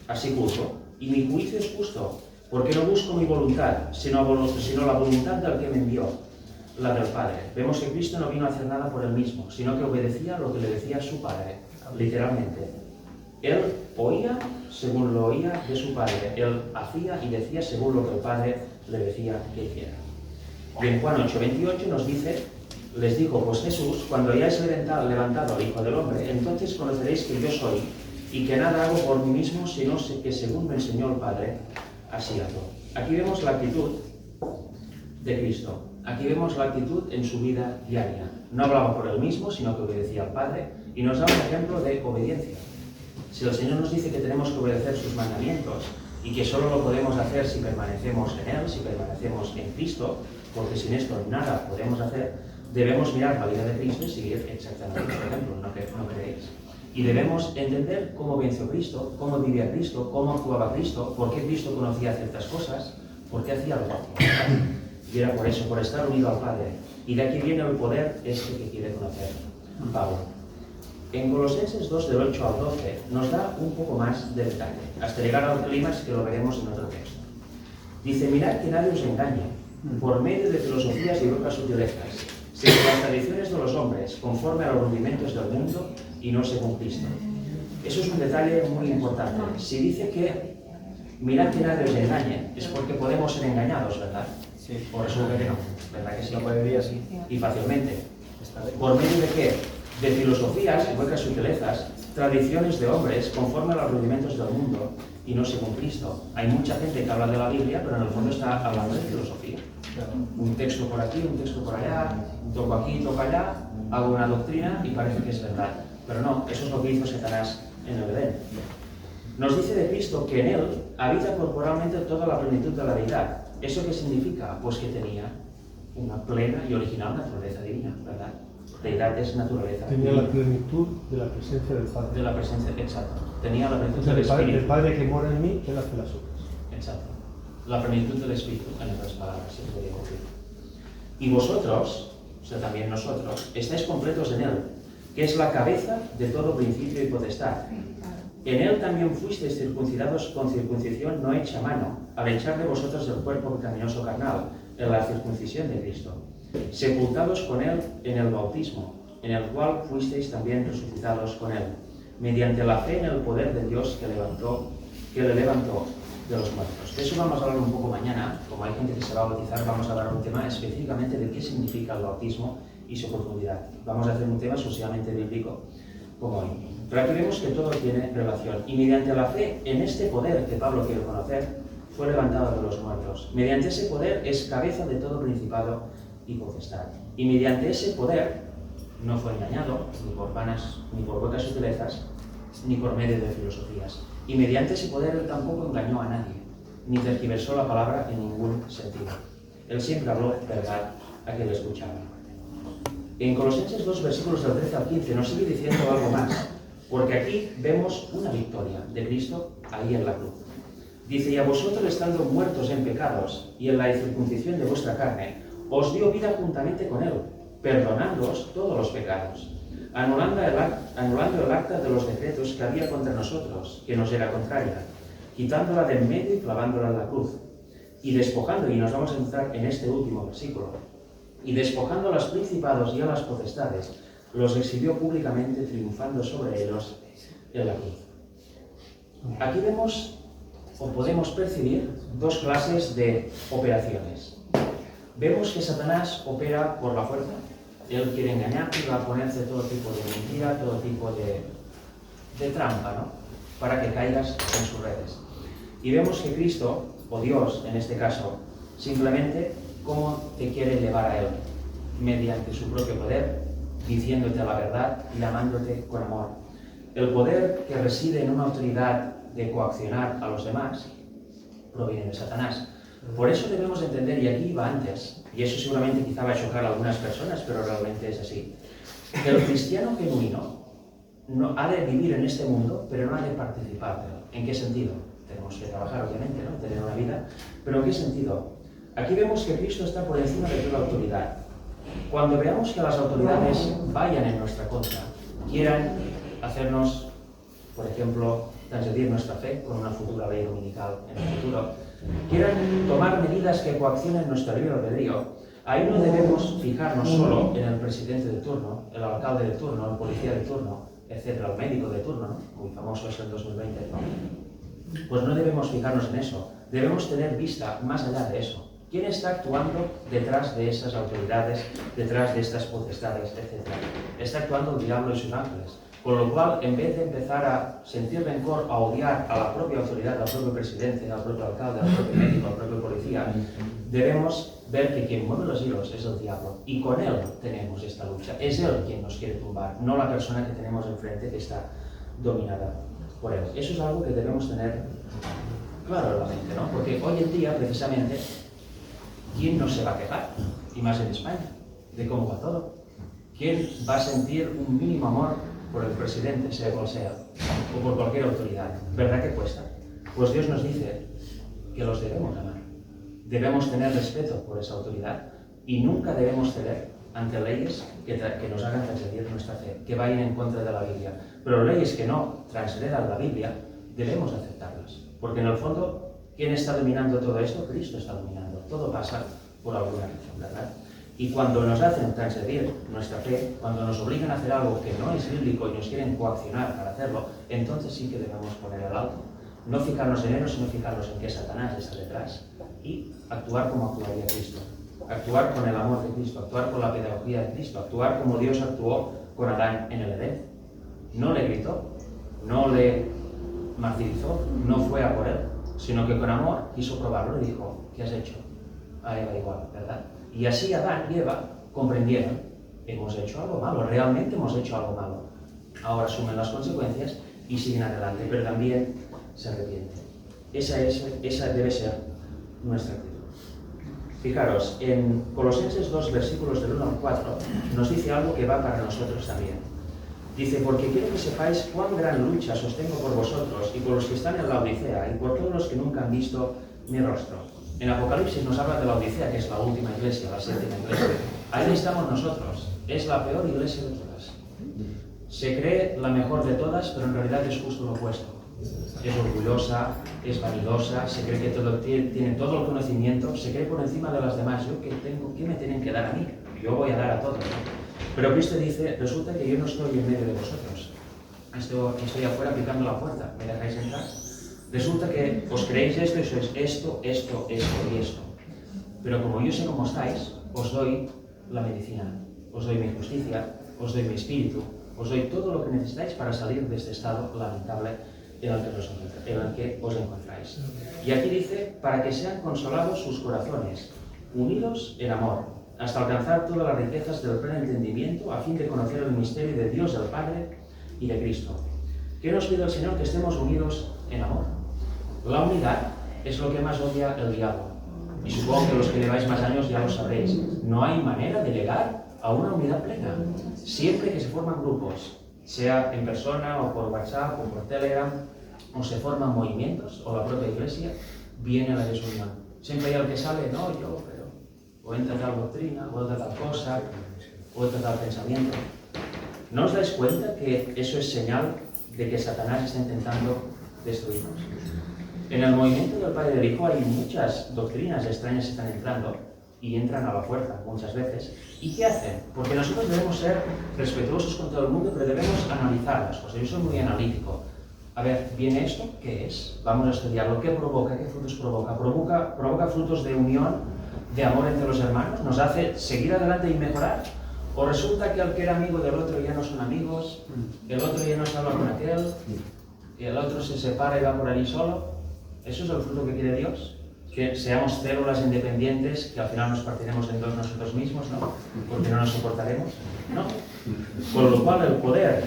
así juzgo, y mi juicio es justo, porque no busco mi voluntad, sino la voluntad del que me envió, la del Padre. Vemos que Cristo no vino a hacer nada por él mismo, sino que obedecía lo que le decía su Padre, literalmente. Él oía según lo oía de su Padre, él hacía y decía según lo que el Padre le decía que hiciera. Y en Juan 8:28 nos dice, les dijo, pues Jesús, cuando hayáis levantado al Hijo del Hombre, entonces conoceréis que yo soy, y que nada hago por mí mismo, sino que según me enseñó el Padre, así hago. aquí vemos la actitud de Cristo. Aquí vemos la actitud en su vida diaria. No hablaba por él mismo, sino que obedecía al Padre y nos da un ejemplo de obediencia. Si el Señor nos dice que tenemos que obedecer sus mandamientos y que solo lo podemos hacer si permanecemos en Él, si permanecemos en Cristo, porque sin esto nada podemos hacer, debemos mirar la vida de Cristo y seguir exactamente su ejemplo, ¿no creéis? Y debemos entender cómo venció Cristo, cómo vivía Cristo, cómo actuaba Cristo, por qué Cristo conocía ciertas cosas, por qué hacía lo que hacía. Y era por eso, por estar unido al Padre. Y de aquí viene el poder este que quiere conocer Pablo. En Colosenses 2, del 8 al 12, nos da un poco más de detalle, hasta llegar al clímax que lo veremos en otro texto. Dice, mirad que nadie os engañe, por medio de filosofías y locas sutilezas, según las tradiciones de los hombres, conforme a los rudimentos del mundo y no según Cristo. Eso es un detalle muy importante. Si dice que mirad que nadie os engañe, es porque podemos ser engañados, ¿verdad? Sí. Por eso que no, ¿verdad que sí? La mayoría sí. Y fácilmente. Está bien. ¿Por medio de qué? De filosofías y huecas sutilezas, tradiciones de hombres conforme a los rudimentos del mundo y no según Cristo. Hay mucha gente que habla de la Biblia, pero en el fondo está hablando de filosofía. Un texto por aquí, un texto por allá, toco aquí, toco allá, hago una doctrina y parece que es verdad. Pero no, eso es lo que hizo Satanás en el Edén. Nos dice de Cristo que en él habita corporalmente toda la plenitud de la deidad. ¿Eso qué significa? Pues que tenía una plena y original naturaleza divina, ¿verdad? Deidad es naturaleza. Tenía la plenitud de la presencia del Padre. De la presencia, exacto. Tenía la plenitud O sea, del el padre, Espíritu. el Padre que mora en mí, Él hace las obras. Exacto. La plenitud del Espíritu, en otras palabras, se podría decir. Y vosotros, o sea, también nosotros, estáis completos en Él, que es la cabeza de todo principio y potestad. En Él también fuisteis circuncidados con circuncisión no hecha a mano, al echar de vosotros el cuerpo pecaminoso carnal, en la circuncisión de Cristo, sepultados con Él en el bautismo, en el cual fuisteis también resucitados con Él, mediante la fe en el poder de Dios que le levantó de los muertos. De eso vamos a hablar un poco mañana. Como hay gente que se va a bautizar, vamos a hablar un tema específicamente de qué significa el bautismo y su profundidad. Vamos a hacer un tema exclusivamente bíblico como hoy. Pero aquí vemos que todo tiene relación. Y mediante la fe en este poder que Pablo quiere conocer, fue levantado de los muertos. Mediante ese poder es cabeza de todo principado y potestad. Y mediante ese poder no fue engañado ni por vanas, ni por huecas sutilezas, ni por medio de filosofías. Y mediante ese poder él tampoco engañó a nadie, ni tergiversó la palabra en ningún sentido. Él siempre habló verdad a quien le escuchaba. En Colosenses 2, versículos del 13 al 15, nos sigue diciendo algo más, porque aquí vemos una victoria de Cristo ahí en la cruz. Dice, y a vosotros estando muertos en pecados y en la incircuncisión de vuestra carne, os dio vida juntamente con Él, perdonándoos todos los pecados, anulando el acta de los decretos que había contra nosotros, que nos era contraria, quitándola de en medio y clavándola en la cruz, y despojando, y nos vamos a entrar en este último versículo, y despojando a los principados y a las potestades, los exhibió públicamente, triunfando sobre ellos en la cruz. Aquí vemos, o podemos percibir, dos clases de operaciones. Vemos que Satanás opera por la fuerza. Él quiere engañarte y va a ponerse todo tipo de mentira, todo tipo de trampa, ¿no? Para que caigas en sus redes. Y vemos que Cristo, o Dios en este caso, simplemente cómo te quiere llevar a Él, mediante su propio poder, diciéndote la verdad y amándote con amor. El poder que reside en una autoridad de coaccionar a los demás proviene de Satanás. Por eso debemos entender, y aquí va antes, y eso seguramente quizá va a chocar a algunas personas, pero realmente es así, que el cristiano genuino no ha de vivir en este mundo, pero no ha de participar de él. ¿En qué sentido? Tenemos que trabajar, obviamente, ¿no? Tener una vida, pero ¿en qué sentido? Aquí vemos que Cristo está por encima de toda autoridad. Cuando veamos que las autoridades vayan en nuestra contra, quieran hacernos, por ejemplo, transgredir nuestra fe con una futura ley dominical en el futuro, quieran tomar medidas que coaccionen nuestro libre albedrío, ahí no debemos fijarnos solo en el presidente de turno, el alcalde de turno, el policía de turno, etcétera, el médico de turno, ¿no? Muy famoso es el 2020, ¿no? Pues no debemos fijarnos en eso, debemos tener vista más allá de eso. ¿Quién está actuando detrás de esas autoridades, detrás de estas potestades, etcétera? Está actuando el diablo y sus ángeles, Con lo cual, en vez de empezar a sentir rencor, a odiar a la propia autoridad, al propio presidente, al propio alcalde, al propio médico, al propio policía, debemos ver que quien mueve los hilos es el diablo. Y con él tenemos esta lucha. Es él quien nos quiere tumbar, no la persona que tenemos enfrente que está dominada por él. Eso es algo que debemos tener claro en la mente, ¿no? Porque hoy en día, precisamente, ¿quién no se va a quejar? Y más en España, de cómo va todo. ¿Quién va a sentir un mínimo amor por el presidente, sea cual sea, o por cualquier autoridad? ¿Verdad que cuesta? Pues Dios nos dice que los debemos amar. Debemos tener respeto por esa autoridad y nunca debemos ceder ante leyes que nos hagan transgredir nuestra fe, que vayan en contra de la Biblia. Pero leyes que no transgredan la Biblia, debemos aceptarlas. Porque en el fondo, ¿quién está dominando todo esto? Cristo está dominando. Todo pasa por alguna razón, ¿verdad? Y cuando nos hacen transgredir nuestra fe, cuando nos obligan a hacer algo que no es bíblico y nos quieren coaccionar para hacerlo, entonces sí que debemos poner el alto. No fijarnos en ello, sino fijarnos en que Satanás está detrás y actuar como actuaría Cristo. Actuar con el amor de Cristo, actuar con la pedagogía de Cristo, actuar como Dios actuó con Adán en el Edén. No le gritó, no le martirizó, no fue a por él, sino que con amor quiso probarlo y dijo, ¿qué has hecho? A Eva igual, ¿verdad? Y así Adán y Eva comprendieron, hemos hecho algo malo, realmente hemos hecho algo malo. Ahora asumen las consecuencias y siguen adelante, pero también se arrepienten. Esa debe ser nuestra actitud. Fijaros, en Colosenses 2, versículos del 1 al 4, nos dice algo que va para nosotros también. Dice, porque quiero que sepáis cuán gran lucha sostengo por vosotros y por los que están en la Odisea y por todos los que nunca han visto mi rostro. En Apocalipsis nos habla de la Odisea, que es la última iglesia, la séptima iglesia. Ahí estamos nosotros. Es la peor iglesia de todas. Se cree la mejor de todas, pero en realidad es justo lo opuesto. Es orgullosa, es vanidosa, se cree que tiene todo el conocimiento, se cree por encima de las demás. ¿Yo qué me tienen que dar a mí? Yo voy a dar a todos, ¿no? Pero Cristo dice, resulta que yo no estoy en medio de vosotros. Estoy afuera picando la puerta. ¿Me dejáis entrar? Resulta que os creéis esto y sois esto y esto. Pero como yo sé cómo estáis, os doy la medicina, os doy mi justicia, os doy mi espíritu, os doy todo lo que necesitáis para salir de este estado lamentable en el que os encontráis. Y aquí dice, para que sean consolados sus corazones, unidos en amor, hasta alcanzar todas las riquezas del pleno entendimiento, a fin de conocer el misterio de Dios el Padre y de Cristo. ¿Qué nos pide el Señor? Que estemos unidos en amor. La unidad es lo que más odia el diablo. Y supongo que los que lleváis más años ya lo sabréis. No hay manera de llegar a una unidad plena. Siempre que se forman grupos, sea en persona o por WhatsApp o por Telegram, o se forman movimientos, o la propia iglesia, viene la desunión. Siempre hay el que sale, no, yo, pero... o entra tal doctrina, o entra tal cosa, o entra tal pensamiento. ¿No os dais cuenta que eso es señal de que Satanás está intentando destruirnos? En el movimiento del Padre del Hijo hay muchas doctrinas extrañas que están entrando y entran a la fuerza muchas veces. ¿Y qué hacen? Porque nosotros debemos ser respetuosos con todo el mundo, pero debemos analizar las cosas. Yo soy muy analítico. A ver, ¿viene esto? ¿Qué es? Vamos a estudiarlo. ¿Qué provoca? ¿Qué frutos provoca? ¿Provoca frutos de unión, de amor entre los hermanos? ¿Nos hace seguir adelante y mejorar? ¿O resulta que al que era amigo del otro ya no son amigos, el otro ya no se habla con aquel, y el otro se separa y va por allí solo? ¿Eso es el fruto que quiere Dios? Que seamos células independientes, que al final nos partiremos en dos nosotros mismos, ¿no? Porque no nos soportaremos, ¿no? Con lo cual el poder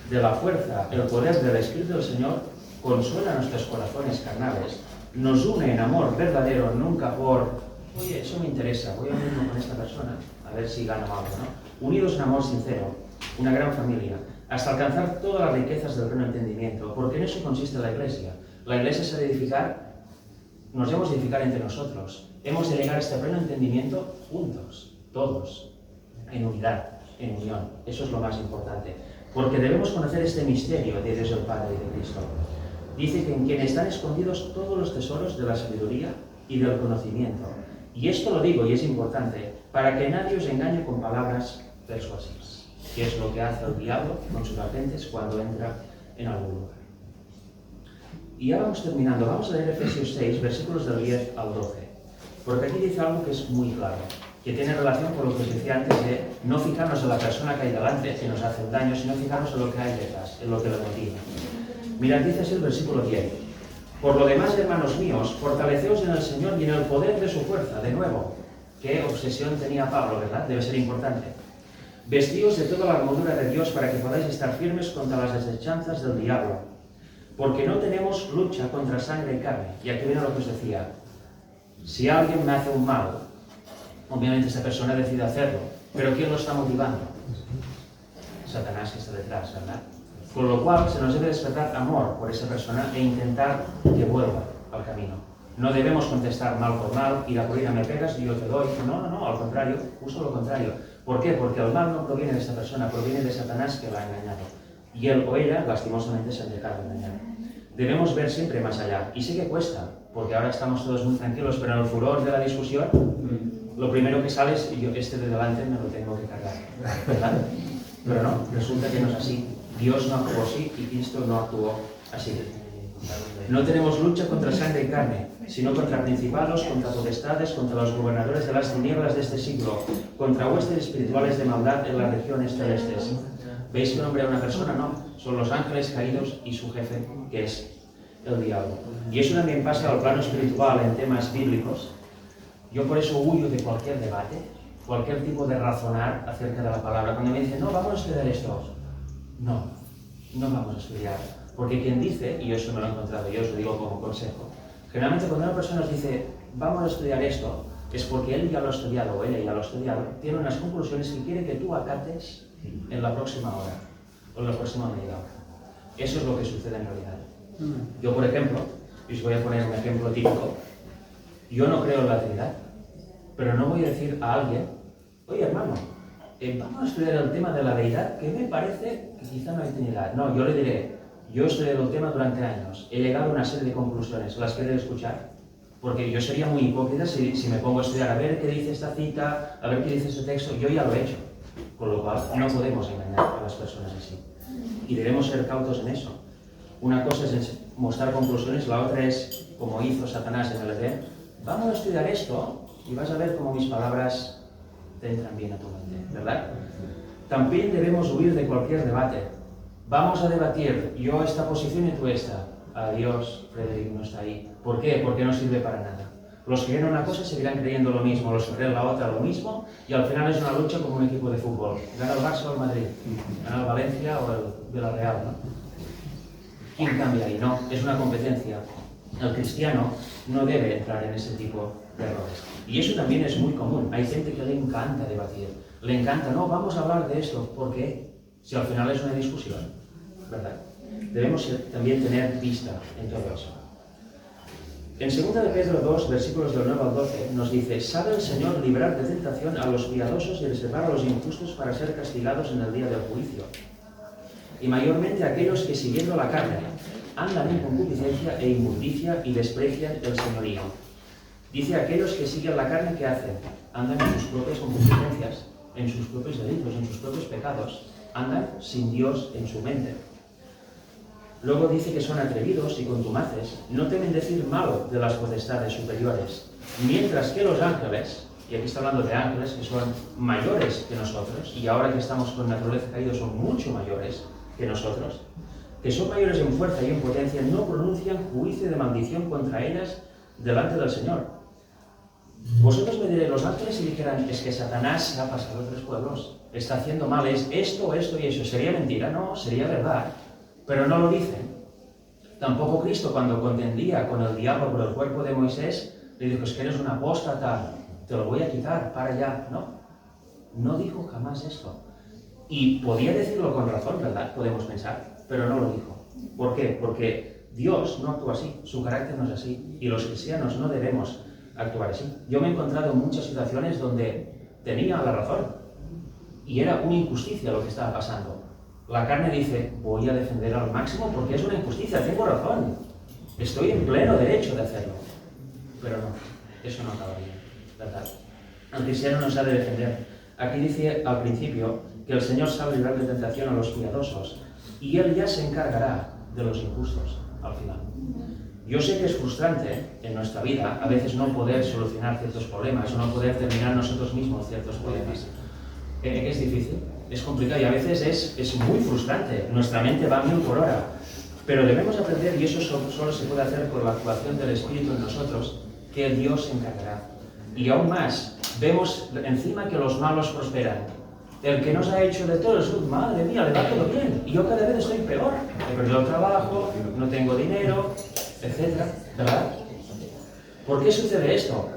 de la fuerza, el poder del Espíritu del Señor consuela nuestros corazones carnales, nos une en amor verdadero, nunca por, oye, eso me interesa, voy a unirme con esta persona, a ver si gano algo, ¿no? Unidos en amor sincero, una gran familia, hasta alcanzar todas las riquezas del pleno entendimiento, porque en eso consiste la Iglesia. La Iglesia es edificar, nos hemos de edificar entre nosotros, hemos de llegar a este pleno entendimiento juntos, todos, en unidad, en unión. Eso es lo más importante, porque debemos conocer este misterio de Dios el Padre y de Cristo. Dice que en quien están escondidos todos los tesoros de la sabiduría y del conocimiento. Y esto lo digo, y es importante, para que nadie os engañe con palabras persuasivas, que es lo que hace el diablo con sus agentes cuando entra en algún lugar. Y ya vamos terminando. Vamos a leer Efesios 6, versículos del 10 al 12. Porque aquí dice algo que es muy claro. que tiene relación con lo que os decía antes de no fijarnos en la persona que hay delante, que nos hace un daño, sino fijarnos en lo que hay detrás, en lo que lo motiva. Mirad, dice así el versículo 10. Por lo demás, hermanos míos, fortaleceos en el Señor y en el poder de su fuerza. De nuevo, qué obsesión tenía Pablo, ¿verdad? Debe ser importante. Vestíos de toda la armadura de Dios para que podáis estar firmes contra las desechanzas del diablo. Porque no tenemos lucha contra sangre y carne. Y aquí viene lo que os decía. Si alguien me hace un mal, obviamente esta persona decide hacerlo. Pero ¿quién lo está motivando? Satanás, que está detrás, ¿verdad? Con lo cual se nos debe despertar amor por esa persona e intentar que vuelva al camino. No debemos contestar mal por mal, ir a por me pegas y yo te doy. No, al contrario, justo lo contrario. ¿Por qué? Porque el mal no proviene de esta persona, proviene de Satanás que la ha engañado. Y él o ella, lastimosamente, se han dejado engañar. Debemos ver siempre más allá. Y sé que cuesta, porque ahora estamos todos muy tranquilos, pero en el furor de la discusión, lo primero que sale es yo este de delante me lo tengo que cargar, ¿verdad? Pero no, resulta que no es así. Dios no actuó así y Cristo no actuó así. No tenemos lucha contra sangre y carne, sino contra principados, contra potestades, contra los gobernadores de las tinieblas de este siglo, contra huestes espirituales de maldad en las regiones celestes. ¿Veis que nombre a una persona? No, son los ángeles caídos y su jefe, que es el diablo. Y eso también pasa al plano espiritual en temas bíblicos. Yo por eso huyo de cualquier debate, cualquier tipo de razonar acerca de la palabra. Cuando me dicen, no, vamos a estudiar esto. No vamos a estudiar. Porque quien dice, y eso me lo he encontrado yo, os lo digo como consejo, generalmente cuando una persona nos dice, vamos a estudiar esto, es porque él ya lo ha estudiado o ella ya lo ha estudiado, tiene unas conclusiones que quiere que tú acates en la próxima hora o en la próxima media hora. Eso es lo que sucede en realidad. Yo, por ejemplo, y os voy a poner un ejemplo típico, yo no creo en la Trinidad, pero no voy a decir a alguien, oye hermano, vamos a estudiar el tema de la deidad, que me parece que quizá no hay Trinidad. No, yo le diré, yo he estudiado el tema durante años, he llegado a una serie de conclusiones, ¿las quiere escuchar? Porque yo sería muy hipócrita si me pongo a estudiar, a ver qué dice esta cita, a ver qué dice este texto, yo ya lo he hecho. Con lo cual, no podemos engañar a las personas así. Y debemos ser cautos en eso. Una cosa es mostrar conclusiones, la otra es, como hizo Satanás en el Edén, vamos a estudiar esto y vas a ver cómo mis palabras te entran bien a tu mente, ¿verdad? También debemos huir de cualquier debate. Vamos a debatir, yo esta posición y tú esta. Adiós, Frederick no está ahí. ¿Por qué? Porque no sirve para nada. Los que creen una cosa seguirán creyendo lo mismo, los que creen la otra lo mismo, y al final es una lucha como un equipo de fútbol. Gana el Barça o el Madrid, gana el Valencia o el Villarreal, ¿no? ¿Quién cambia ahí? No, es una competencia. El cristiano no debe entrar en ese tipo de errores. Y eso también es muy común. Hay gente que le encanta debatir. Le encanta, no, vamos a hablar de esto. ¿Por qué? Si al final es una discusión, ¿verdad? Debemos también tener vista en todo eso. En 2 de Pedro 2, versículos del 9 al 12, nos dice, ¿sabe el Señor librar de tentación a los piadosos y reservar a los injustos para ser castigados en el día del juicio? Y mayormente aquellos que siguiendo la carne andan en concupiscencia e inmundicia y desprecian el señorío. Dice aquellos que siguen la carne, ¿qué hacen? Andan en sus propias concupiscencias, en sus propios delitos, en sus propios pecados. Andan sin Dios en su mente. Luego dice que son atrevidos y contumaces, no temen decir malo de las potestades superiores, mientras que los ángeles, y aquí está hablando de ángeles que son mayores que nosotros, y ahora que estamos con naturaleza caída son mucho mayores que nosotros, que son mayores en fuerza y en potencia, no pronuncian juicio de maldición contra ellas delante del Señor. Vosotros me diréis, los ángeles, si dijeran, es que Satanás se ha pasado a 3 pueblos, está haciendo mal, es esto, esto y eso, ¿sería mentira? No, sería verdad. Pero no lo dicen. Tampoco Cristo, cuando contendía con el diablo por el cuerpo de Moisés, le dijo, es que eres un apóstata, te lo voy a quitar, para allá. No dijo jamás esto. Y podía decirlo con razón, ¿verdad? Podemos pensar, pero no lo dijo. ¿Por qué? Porque Dios no actúa así, su carácter no es así, y los cristianos no debemos actuar así. Yo me he encontrado en muchas situaciones donde tenía la razón, y era una injusticia lo que estaba pasando. La carne dice, voy a defender al máximo porque es una injusticia, tengo razón. Estoy en pleno derecho de hacerlo. Pero no, eso no acaba bien, ¿verdad? El cristiano no sabe defender. Aquí dice al principio que el Señor sabe librar de tentación a los cuidadosos y Él ya se encargará de los injustos al final. Yo sé que es frustrante en nuestra vida a veces no poder solucionar ciertos problemas o no poder terminar nosotros mismos ciertos problemas. Es difícil, es complicado y a veces es muy frustrante. Nuestra mente va a 1000 por hora. Pero debemos aprender, y eso solo se puede hacer por la actuación del Espíritu en nosotros, que Dios se encargará. Y aún más, vemos encima que los malos prosperan. El que nos ha hecho de todo, madre mía, le va todo bien. Y yo cada vez estoy peor. He perdido el trabajo, no tengo dinero, etc. ¿Verdad? ¿Por qué sucede esto?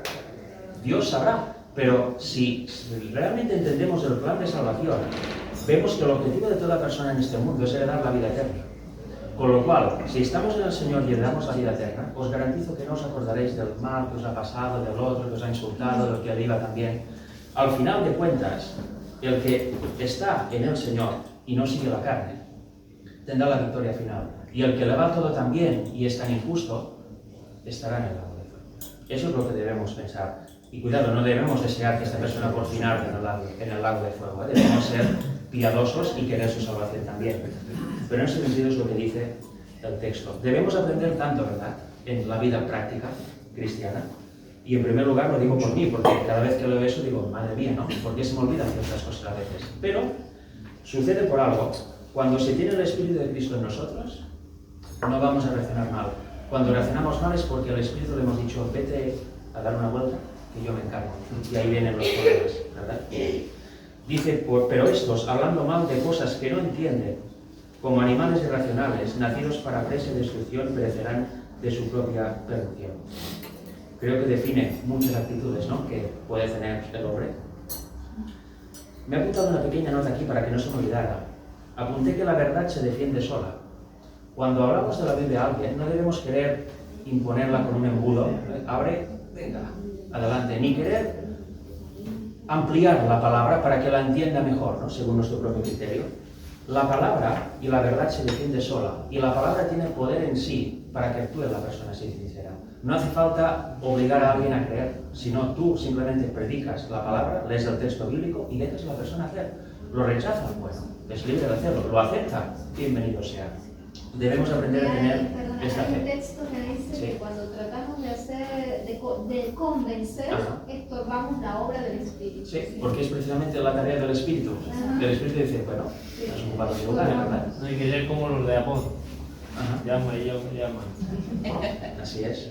Dios sabrá. Pero si realmente entendemos el plan de salvación, vemos que el objetivo de toda persona en este mundo es heredar la vida eterna. Con lo cual, si estamos en el Señor y heredamos la vida eterna, os garantizo que no os acordaréis del mal que os ha pasado, del otro que os ha insultado, del que le iba también. Al final de cuentas, el que está en el Señor y no sigue la carne, tendrá la victoria final. Y el que le va todo tan bien y es tan injusto, estará en el lago de fuego. Eso es lo que debemos pensar. Y cuidado, no debemos desear que esta persona por fin arde en el lago de fuego. Debemos ser piadosos y querer su salvación también. Pero en ese sentido es lo que dice el texto. Debemos aprender tanto, ¿verdad?, en la vida práctica cristiana. Y en primer lugar lo digo por mí, porque cada vez que leo eso digo, madre mía, ¿no? ¿Por qué se me olvidan ciertas cosas a veces? Pero sucede por algo. Cuando se tiene el Espíritu de Cristo en nosotros, no vamos a reaccionar mal. Cuando reaccionamos mal es porque al Espíritu le hemos dicho, vete a dar una vuelta, que yo me encargo. Y ahí vienen los problemas, ¿verdad? Dice, pero estos, hablando mal de cosas que no entienden, como animales irracionales, nacidos para presa y destrucción, perecerán de su propia perdición. Creo que define muchas actitudes, ¿no?, que puede tener el hombre. Me he apuntado una pequeña nota aquí para que no se me olvidara. Apunté que la verdad se defiende sola. Cuando hablamos de la Biblia a alguien, no debemos querer imponerla con un embudo. Abre, venga, adelante. Ni querer ampliar la palabra para que la entienda mejor, ¿no?, según nuestro propio criterio. La palabra y la verdad se defiende sola. Y la palabra tiene poder en sí para que actúe la persona así sincera. No hace falta obligar a alguien a creer, sino tú simplemente predicas la palabra, lees el texto bíblico y dejas a la persona hacer. Lo rechaza, bueno, es libre de hacerlo. Lo acepta, bienvenido sea. Debemos aprender a tener esta Hay un fe. texto que dice Sí. que cuando tratamos de hacer, de convencer, Ajá. estorbamos la obra del Espíritu. Sí, porque es precisamente la tarea del Espíritu. Ajá. El Espíritu dice, bueno, has ocupado tu lugar, ¿verdad? No hay que ser como los de Amón. Ajá. Llama y llama. Así es.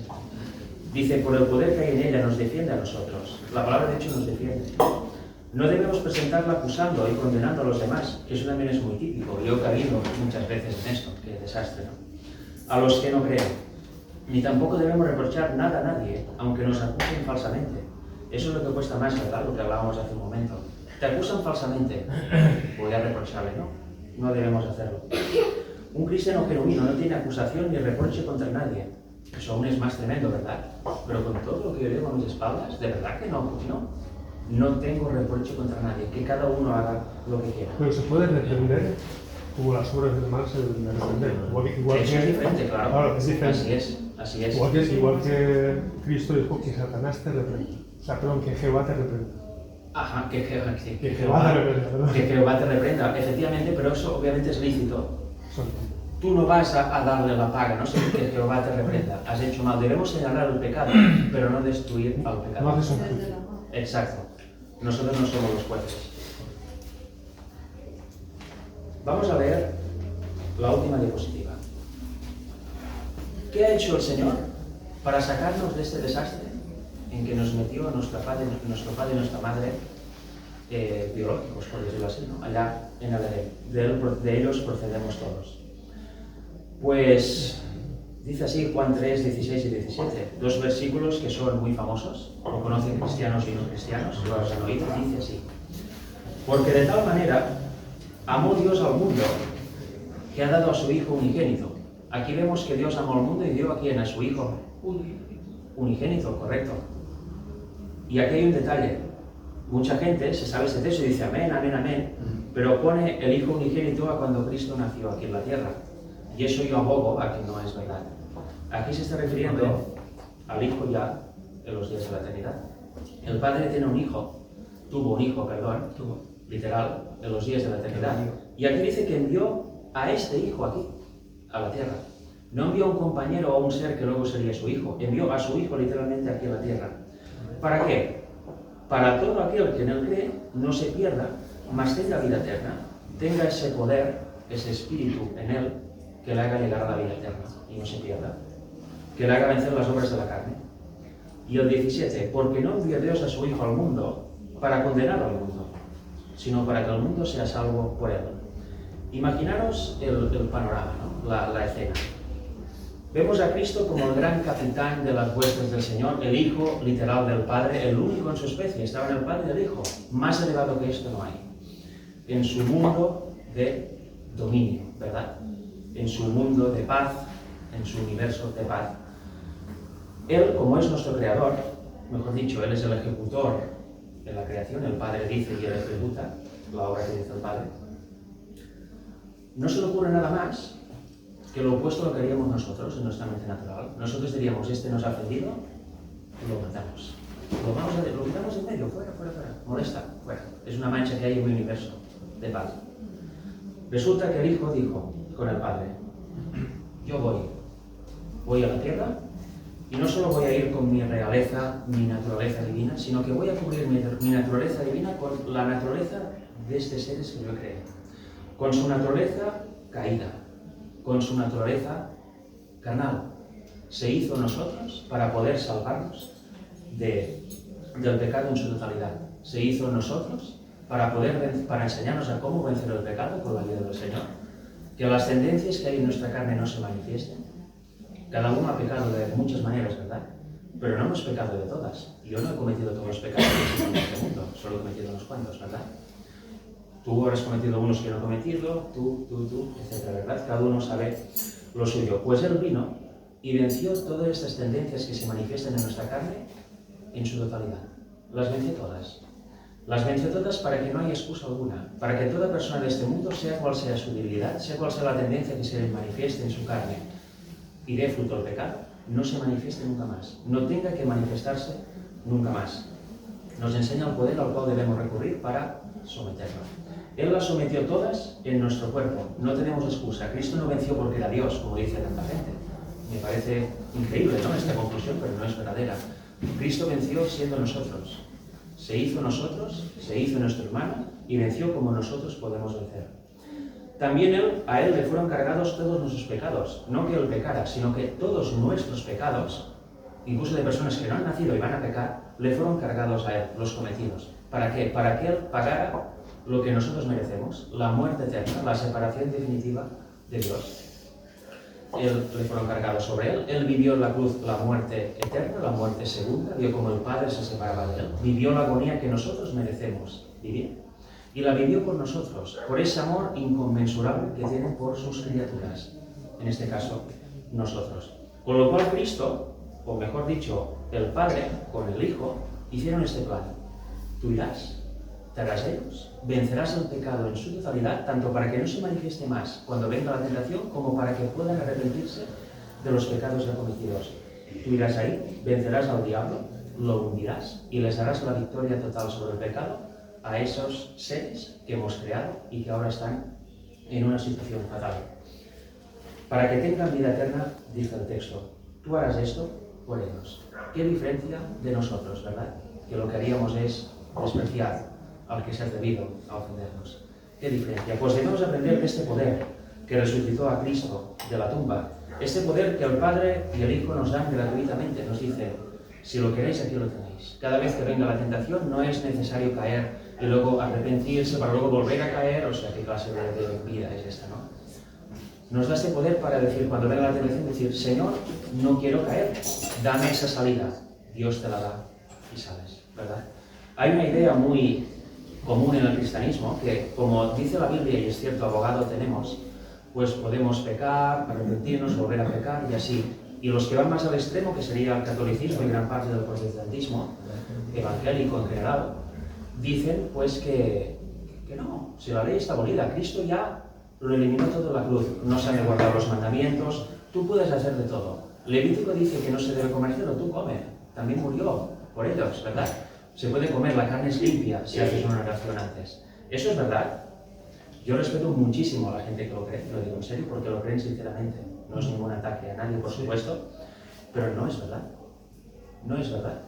Dice, por el poder que hay en ella nos defiende a nosotros. La palabra de hecho nos defiende. No debemos presentarla acusando y condenando a los demás, que eso también es muy típico. Yo he caído muchas veces en esto, qué desastre, ¿no? A los que no creen. Ni tampoco debemos reprochar nada a nadie, aunque nos acusen falsamente. Eso es lo que cuesta más, ¿verdad?, lo que hablábamos hace un momento. Te acusan falsamente, voy a reprocharle, ¿no? No debemos hacerlo. Un cristiano genuino no tiene acusación ni reproche contra nadie. Eso aún es más tremendo, ¿verdad? Pero con todo lo que yo llevo a mis espaldas, ¿de verdad que no? No tengo reproche contra nadie, que cada uno haga lo que quiera. Pero se puede reprender como las obras del mal se deben de reprender. Igual Eso es diferente, claro. Claro, es diferente. Así es. Igual que Cristo dijo que Satanás te reprenda. O sea, perdón, que Jehová te reprenda. Ajá, que Jehová te reprenda, perdón. Que Jehová te reprenda, efectivamente, pero eso obviamente es lícito. Son- Tú no vas a darle la paga, no sé que Jehová te reprenda. Has hecho mal. Debemos señalar el pecado, pero no destruir al No pecador. haces un Desde juicio. el amor. Exacto. Nosotros no somos los jueces. Vamos a ver la última diapositiva. ¿Qué ha hecho el Señor para sacarnos de este desastre en que nos metió nuestro padre y nuestra madre biológicos, por decirlo así, ¿no?, allá en el Edén? De ellos procedemos todos. Pues dice así Juan 3, 16 y 17, dos versículos que son muy famosos, lo conocen cristianos y no cristianos, lo han oído, dice así: porque de tal manera amó Dios al mundo que ha dado a su Hijo unigénito. Aquí vemos que Dios amó al mundo y dio a quién, a su Hijo unigénito, correcto. Y aquí hay un detalle. Mucha gente se sabe este texto y dice amén, amén, amén, pero pone el Hijo unigénito a cuando Cristo nació aquí en la tierra. Y eso yo abogo a que no es verdad. Aquí se está refiriendo al Hijo ya en los días de la eternidad. El Padre tiene un hijo, tuvo un hijo, perdón, literal, en los días de la eternidad. Y aquí dice que envió a este Hijo aquí, a la tierra. No envió a un compañero o a un ser que luego sería su hijo, envió a su hijo literalmente aquí a la tierra. ¿Para qué? Para todo aquel que en él cree no se pierda, mas tenga vida eterna, tenga ese poder, ese espíritu en él, que le haga llegar a la vida eterna y no se pierda, que le haga vencer las obras de la carne. Y el 17, porque no envió Dios a su Hijo al mundo para condenar al mundo, sino para que el mundo sea salvo por él. Imaginaros el panorama, ¿no? la escena. Vemos a Cristo como el gran capitán de las huestes del Señor, el Hijo literal del Padre, el único en su especie, estaba en el Padre del Hijo. Más elevado que esto no hay. En su mundo de dominio, ¿verdad? En su mundo de paz, en su universo de paz. Él, como es nuestro creador, mejor dicho, Él es el ejecutor de la creación, el Padre dice y Él ejecuta la obra que dice el Padre, no se le ocurre nada más que lo opuesto a lo que haríamos nosotros en nuestra mente natural. Nosotros diríamos, este nos ha ofendido, lo matamos. Lo quitamos en medio, fuera, molesta, fuera. Es una mancha que hay en mi universo de paz. Resulta que el Hijo dijo con el Padre, yo voy a la tierra y no solo voy a ir con mi realeza, mi naturaleza divina, sino que voy a cubrir mi naturaleza divina con la naturaleza de estos seres que yo creé. Con su naturaleza caída, con su naturaleza carnal. Se hizo nosotros para poder salvarnos del pecado en su totalidad. Se hizo nosotros para enseñarnos a cómo vencer el pecado con la vida del Señor. Que las tendencias que hay en nuestra carne no se manifiesten. Cada uno ha pecado de muchas maneras, ¿verdad? Pero no hemos pecado de todas. Yo no he cometido todos los pecados que existen en este mundo, solo he cometido unos cuantos, ¿verdad? Tú habrás cometido unos que no he cometido, tú, etc., ¿verdad? Cada uno sabe lo suyo. Pues Él vino y venció todas estas tendencias que se manifiestan en nuestra carne en su totalidad. Las venció todas. Las venció todas para que no haya excusa alguna, para que toda persona de este mundo, sea cual sea su debilidad, sea cual sea la tendencia que se manifieste en su carne y dé fruto al pecado, no se manifieste nunca más, no tenga que manifestarse nunca más. Nos enseña el poder al cual debemos recurrir para someterlo. Él las sometió todas en nuestro cuerpo, no tenemos excusa. Cristo no venció porque era Dios, como dice tanta gente. Me parece increíble, ¿no?, esta conclusión, pero no es verdadera. Cristo venció siendo nosotros. Se hizo nosotros, se hizo nuestro hermano y venció como nosotros podemos vencer. También a Él le fueron cargados todos nuestros pecados. No que Él pecara, sino que todos nuestros pecados, incluso de personas que no han nacido y van a pecar, le fueron cargados a Él, los cometidos. ¿Para qué? Para que Él pagara lo que nosotros merecemos, la muerte eterna, la separación definitiva de Dios. Él le fueron cargados sobre Él. Él vivió en la cruz la muerte eterna, la muerte segunda, vio como el Padre se separaba de Él. Vivió la agonía que nosotros merecemos vivir. Y la vivió por nosotros, por ese amor inconmensurable que tiene por sus criaturas. En este caso, nosotros. Con lo cual Cristo, o mejor dicho, el Padre con el Hijo, hicieron este plan. Tú irás, te harás ellos, vencerás el pecado en su totalidad, tanto para que no se manifieste más cuando venga la tentación, como para que puedan arrepentirse de los pecados ya cometidos. Tú irás ahí, vencerás al diablo, lo hundirás y les darás la victoria total sobre el pecado a esos seres que hemos creado y que ahora están en una situación fatal. Para que tengan vida eterna, dice el texto, tú harás esto por ellos. ¿Qué diferencia de nosotros, verdad? Que lo que haríamos es despreciar al que se ha atrevido a ofendernos. ¿Qué diferencia? Pues debemos aprender de este poder que resucitó a Cristo de la tumba, este poder que el Padre y el Hijo nos dan gratuitamente. Nos dice, si lo queréis, aquí lo tenéis. Cada vez que venga la tentación no es necesario caer y luego arrepentirse para luego volver a caer. O sea, ¿qué clase de vida es esta, no? Nos da este poder para decir, cuando venga la tentación, decir, Señor, no quiero caer, dame esa salida. Dios te la da y sales, ¿verdad? Hay una idea muy común en el cristianismo que, como dice la Biblia, y es cierto, abogado tenemos, pues podemos pecar, arrepentirnos, volver a pecar y así. Y los que van más al extremo, que sería el catolicismo y gran parte del protestantismo evangélico en general, dicen pues que no, si la ley está abolida, Cristo ya lo eliminó todo en la cruz, no se han guardado los mandamientos, tú puedes hacer de todo. Levítico dice que no se debe comer cerdo, tú come, también murió por ellos, ¿verdad? Se puede comer, la carne es limpia si haces una oración antes. Eso es verdad. Yo respeto muchísimo a la gente que lo cree, lo digo en serio, porque lo creen sinceramente. no es ningún ataque a nadie, por supuesto, pero no es verdad. No es verdad.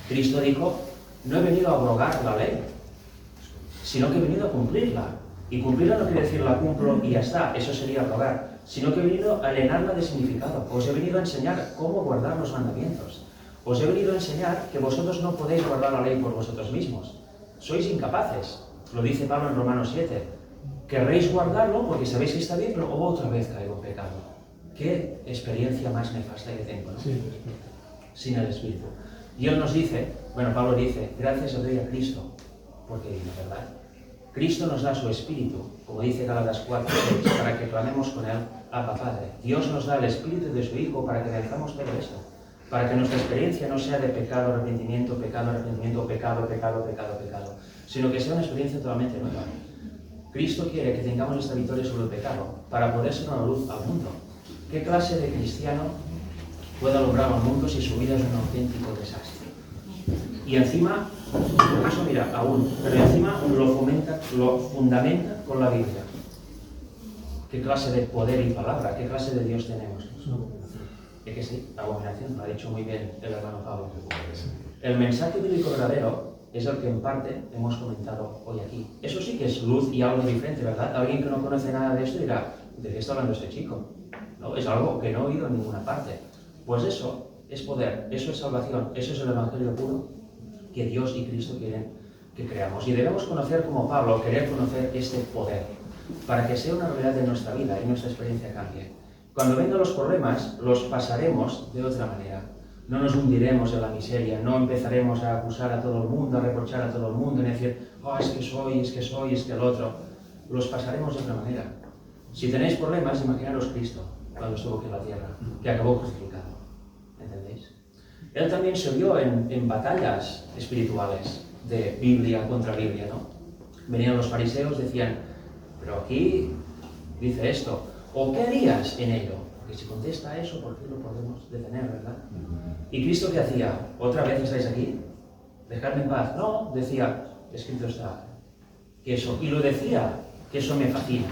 Cristo dijo, no he venido a abrogar la ley, sino que he venido a cumplirla. Y cumplirla no quiere decir la cumplo y ya está, eso sería abrogar, sino que he venido a llenarla de significado. Os he venido a enseñar cómo guardar los mandamientos. Os he venido a enseñar que vosotros no podéis guardar la ley por vosotros mismos. Sois incapaces. Lo dice Pablo en Romanos 7. Querréis guardarlo porque sabéis que está bien, pero otra vez caigo en pecado. Qué experiencia más nefasta que tengo, ¿no? Sin el Espíritu. Y él nos dice, bueno, Pablo dice, gracias os doy a Cristo, porque vino, ¿verdad? Cristo nos da su Espíritu, como dice Gálatas 4:6, para que clamemos con él, Abba Padre. Dios nos da el Espíritu de su Hijo para que venzamos todo esto, para que nuestra experiencia no sea de pecado, arrepentimiento, pecado, arrepentimiento, pecado, pecado, pecado, pecado, sino que sea una experiencia totalmente nueva. Cristo quiere que tengamos esta victoria sobre el pecado, para poder ser una luz al mundo. ¿Qué clase de cristiano puede alumbrar al mundo si su vida es un auténtico desastre? Y encima, eso mira, aún, pero encima lo fundamenta con la Biblia. ¿Qué clase de poder y palabra, qué clase de Dios tenemos? Es que sí, abominación, lo ha dicho muy bien el hermano Pablo. El mensaje bíblico verdadero es el que en parte hemos comentado hoy aquí. Eso sí que es luz y algo diferente, ¿verdad? Alguien que no conoce nada de esto dirá, ¿de qué está hablando este chico? No, es algo que no he oído en ninguna parte. Pues eso es poder, eso es salvación, eso es el evangelio puro que Dios y Cristo quieren que creamos. Y debemos conocer como Pablo, querer conocer este poder, para que sea una realidad de nuestra vida y nuestra experiencia cambie. Cuando vengan los problemas, los pasaremos de otra manera. No nos hundiremos en la miseria, no empezaremos a acusar a todo el mundo, a reprochar a todo el mundo, y decir, oh, es que soy, es que soy, es que el otro. Los pasaremos de otra manera. Si tenéis problemas, imaginaros Cristo, cuando estuvo aquí en la tierra, que acabó crucificado. ¿Entendéis? Él también se vio en batallas espirituales de Biblia contra Biblia, ¿no? Venían los fariseos, decían, pero aquí dice esto, ¿o qué harías en ello? Porque si contesta eso, ¿por qué lo podemos detener, verdad? ¿Y Cristo qué hacía? ¿Otra vez estáis aquí? ¿Dejadme en paz? No, decía, escrito está, que eso, y lo decía, que eso me fascina,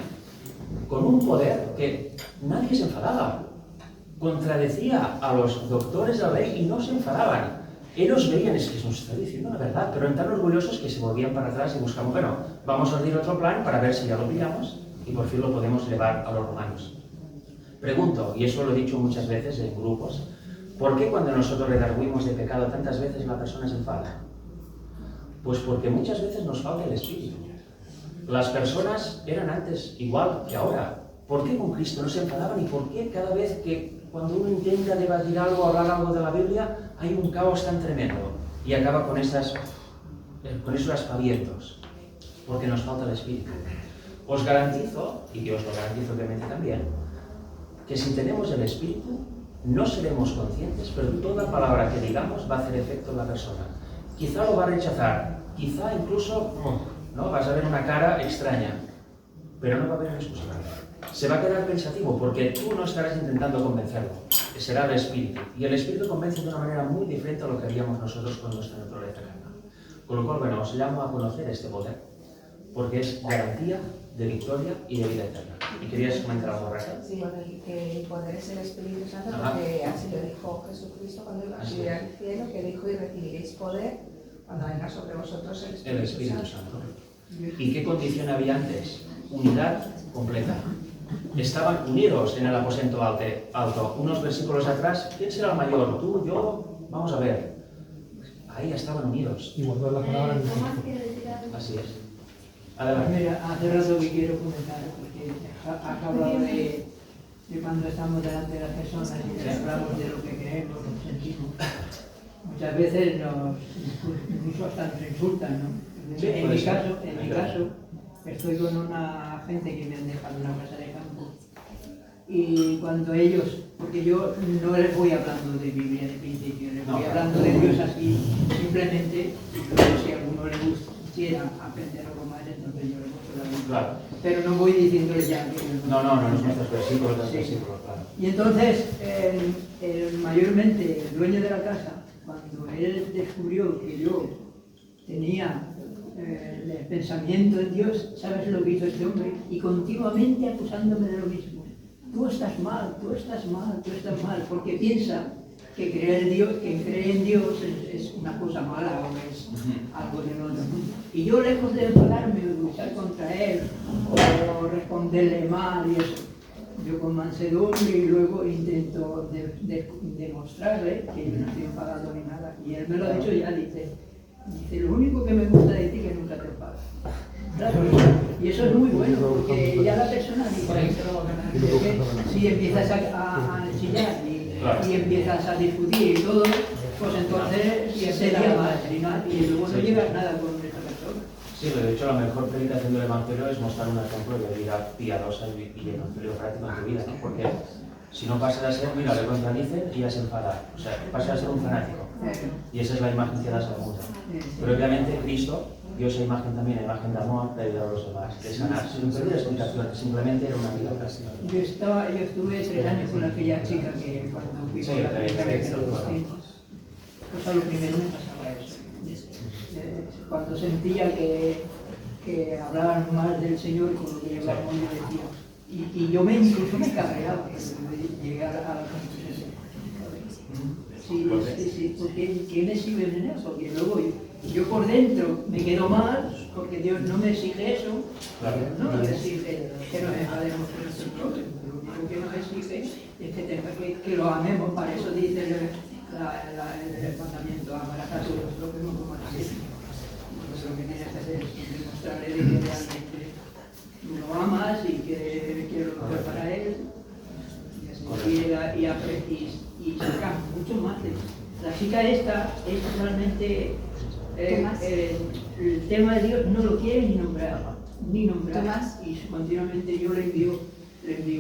con un poder que nadie se enfadaba. Contradecía a los doctores de la ley y no se enfadaban. Ellos veían, es que nos está diciendo la verdad, pero eran tan orgullosos que se volvían para atrás y buscaban, bueno, vamos a abrir otro plan para ver si ya lo pillamos y por fin lo podemos llevar a los romanos. Pregunto, y eso lo he dicho muchas veces en grupos, ¿por qué cuando nosotros redarguimos de pecado tantas veces la persona se enfada? Pues porque muchas veces nos falta el Espíritu. Las personas eran antes igual que ahora. ¿Por qué con Cristo no se enfadaban y por qué cada vez que cuando uno intenta debatir algo, hablar algo de la Biblia, hay un caos tan tremendo y acaba con esos aspavientos? Porque nos falta el Espíritu. Os garantizo, y que os lo garantizo obviamente también, que si tenemos el Espíritu, no seremos conscientes, pero toda palabra que digamos va a hacer efecto en la persona. Quizá lo va a rechazar, quizá incluso ¿no? Vas a ver una cara extraña, pero no va a haber discusión. Se va a quedar pensativo porque tú no estarás intentando convencerlo, será el Espíritu. Y el Espíritu convence de una manera muy diferente a lo que haríamos nosotros con nuestra naturaleza carnal. Con lo cual, bueno, os llamo a conocer este poder, porque es garantía de victoria y de vida eterna. ¿Y querías comentar algo, Raquel? Sí, bueno, el poder es el Espíritu Santo, porque así lo dijo Jesucristo cuando iba a subir al cielo, que dijo, y recibiréis poder cuando venga sobre vosotros el Espíritu Santo. ¿Y qué condición había antes? Unidad completa. Estaban unidos en el aposento alto. Unos versículos atrás, ¿quién será el mayor? ¿Tú? ¿Yo? Vamos a ver. Ahí estaban unidos. Y guardar la palabra en el Tomás corazón. quiere decir algo. Así es. Pues Adelante. mira, hace rato que quiero comentar, porque has hablado de cuando estamos delante de las personas y les hablamos de lo que creemos, lo que sentimos. Muchas veces incluso hasta nos insultan, ¿no? Sí, en mi caso, estoy con una gente que me han dejado una casa de campo y cuando ellos, porque yo no les voy hablando de Biblia de principio, les voy hablando de Dios así, simplemente, si a alguno le quisiera aprender algo más, entonces yo les muestro la Biblia. Claro. Pero no voy diciéndole ya que... No nos muestras versículos, Sí. claro. Y entonces, mayormente, el dueño de la casa, cuando él descubrió que yo tenía el pensamiento en Dios, ¿sabes lo que hizo este hombre? Y continuamente acusándome de lo mismo. tú estás mal, porque piensa que cree en Dios es una cosa mala o es algo del otro mundo. Y yo, lejos de enfadarme o luchar contra él o responderle mal y eso, yo con mansedumbre y luego intento demostrarle que yo no estoy enfadado ni nada. Y él me lo ha dicho ya, dice, lo único que me gusta de ti es que nunca te enfadas. Claro, y eso es muy bueno, porque ya la persona dice, si empiezas a chillar y empiezas a discutir y todo, pues entonces sería mal y luego no llegas nada con esta persona. Sí, de hecho la mejor predicación del Evangelio es mostrar un ejemplo de vida piadosa y el Evangelio práctico en tu vida, ¿no? Porque si no pasa a ser, mira, le contradicen y ya se enfada, o sea, pasa a ser un fanático. Y esa es la imagen que das al mundo. Pero obviamente Cristo dio esa imagen también, la imagen de amor, de ayudar a los demás, de sanar, sin pedir explicación, simplemente era una vida clásica. Yo estuve 3 años con aquella chica que cuando fui Sí, por la primera vez sí, pues a lo primero me pasaba eso. Cuando sentía que hablaban más del Señor con lo que llevábamos, yo decía. Y yo incluso me cabreaba, pero llegué a la conclusión. Sí, porque ¿qué me sirve en eso? Porque luego yo por dentro me quedo mal, porque Dios no me exige eso, no me exige que nos enfademos con nuestros problemas. Lo único que nos exige es que lo amemos, para eso dice el mandamiento, amarás a tu prójimo como a ti mismo. Pues lo que tienes que hacer es demostrarle de que realmente lo amas y que quiero lo mejor para él, y sacar mucho más. La chica esta es realmente el tema de Dios no lo quiere ni nombrar. Y continuamente yo le envío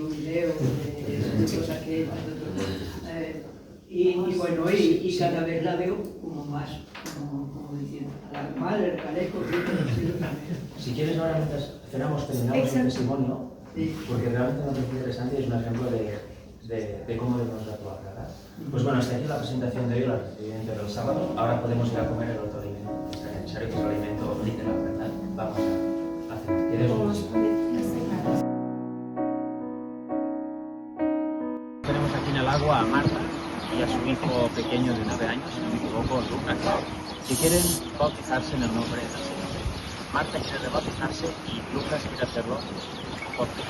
videos de cosas que y bueno, y cada vez la veo como más, como diciendo, mal, el caleco, si quieres ahora mientras cenamos terminamos el testimonio, porque realmente me parece interesante y es un ejemplo de cómo debemos actuar, ¿verdad? Pues bueno, hasta aquí la presentación de hoy, el recibimiento del sábado. Ahora podemos ir a comer el otro alimento, que es necesario, que es el alimento literal, ¿verdad? Vamos a hacer. Tenemos aquí en el agua a Marta y a su hijo pequeño de 9 años, si no me equivoco, Lucas, que quieren bautizarse en el nombre del Señor. Marta quiere rebautizarse y Lucas quiere hacerlo por ti.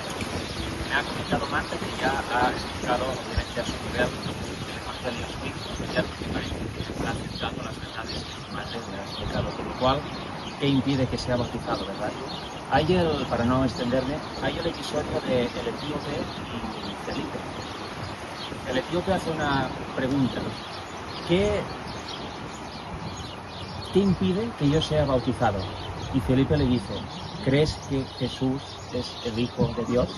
Me ha comentado Marta que ya ha explicado obviamente a su nivel el Evangelio a su hijo, ya está aceptando las verdades que su madre le ha explicado, por lo cual, ¿qué impide que sea bautizado, verdad? Para no extenderme, hay el episodio del etíope y Felipe. El etíope hace una pregunta: ¿qué impide que yo sea bautizado? Y Felipe le dice: ¿crees que Jesús es el Hijo de Dios?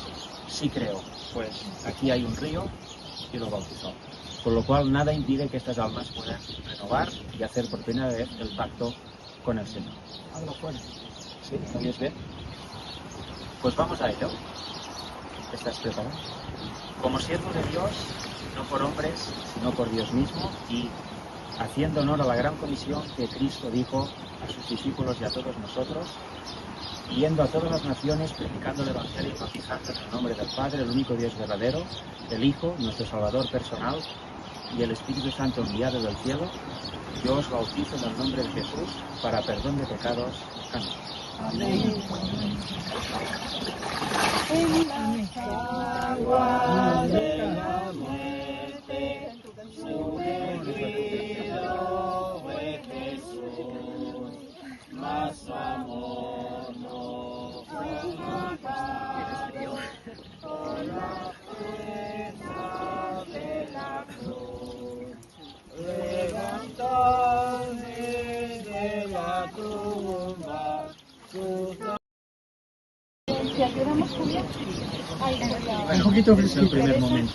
Sí creo. Pues aquí hay un río y lo bautizó. Con lo cual nada impide que estas almas puedan renovar y hacer por primera vez el pacto con el Señor. Hablo fuerte. ¿Sí? ¿Lo oyes bien? Pues vamos a ello. ¿Estás preparado? Como siervo de Dios, no por hombres, sino por Dios mismo, y haciendo honor a la gran comisión que Cristo dijo a sus discípulos y a todos nosotros, yendo a todas las naciones, predicando el Evangelio y bautizando en el nombre del Padre, el único Dios verdadero, del Hijo, nuestro Salvador personal, y el Espíritu Santo enviado del cielo, yo os bautizo en el nombre de Jesús para perdón de pecados. Amén. En las aguas de la muerte, sumergido fue Jesús, mas su amor no fue apagado por la fuerza de la cruz. Levantóse de la tumba sus... Un poquito es el primer momento.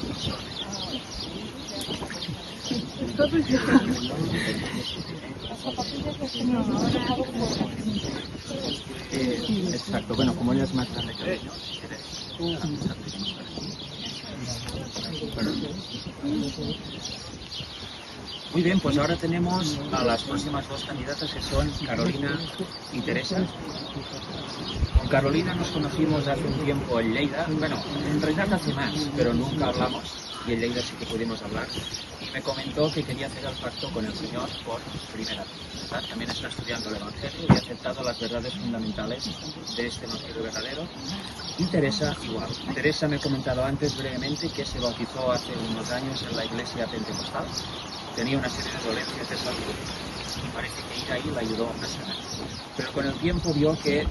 Exacto, bueno, como ella es más grande que yo, si quieres. Muy bien, pues ahora tenemos a las próximas dos candidatas, que son Carolina y Teresa. Carolina nos conocimos hace un tiempo en Lleida, bueno, en realidad hace más, pero nunca hablamos, y en Lleida sí que pudimos hablar, y me comentó que quería hacer el pacto con el Señor por primera vez, ¿verdad? También está estudiando el Evangelio y ha aceptado las verdades fundamentales de este Evangelio verdadero. Y Teresa igual. Teresa me ha comentado antes brevemente que se bautizó hace unos años en la iglesia pentecostal, tenía una serie de dolencias de salud y parece que ir ahí la ayudó a sanar. Pero con el tiempo vio que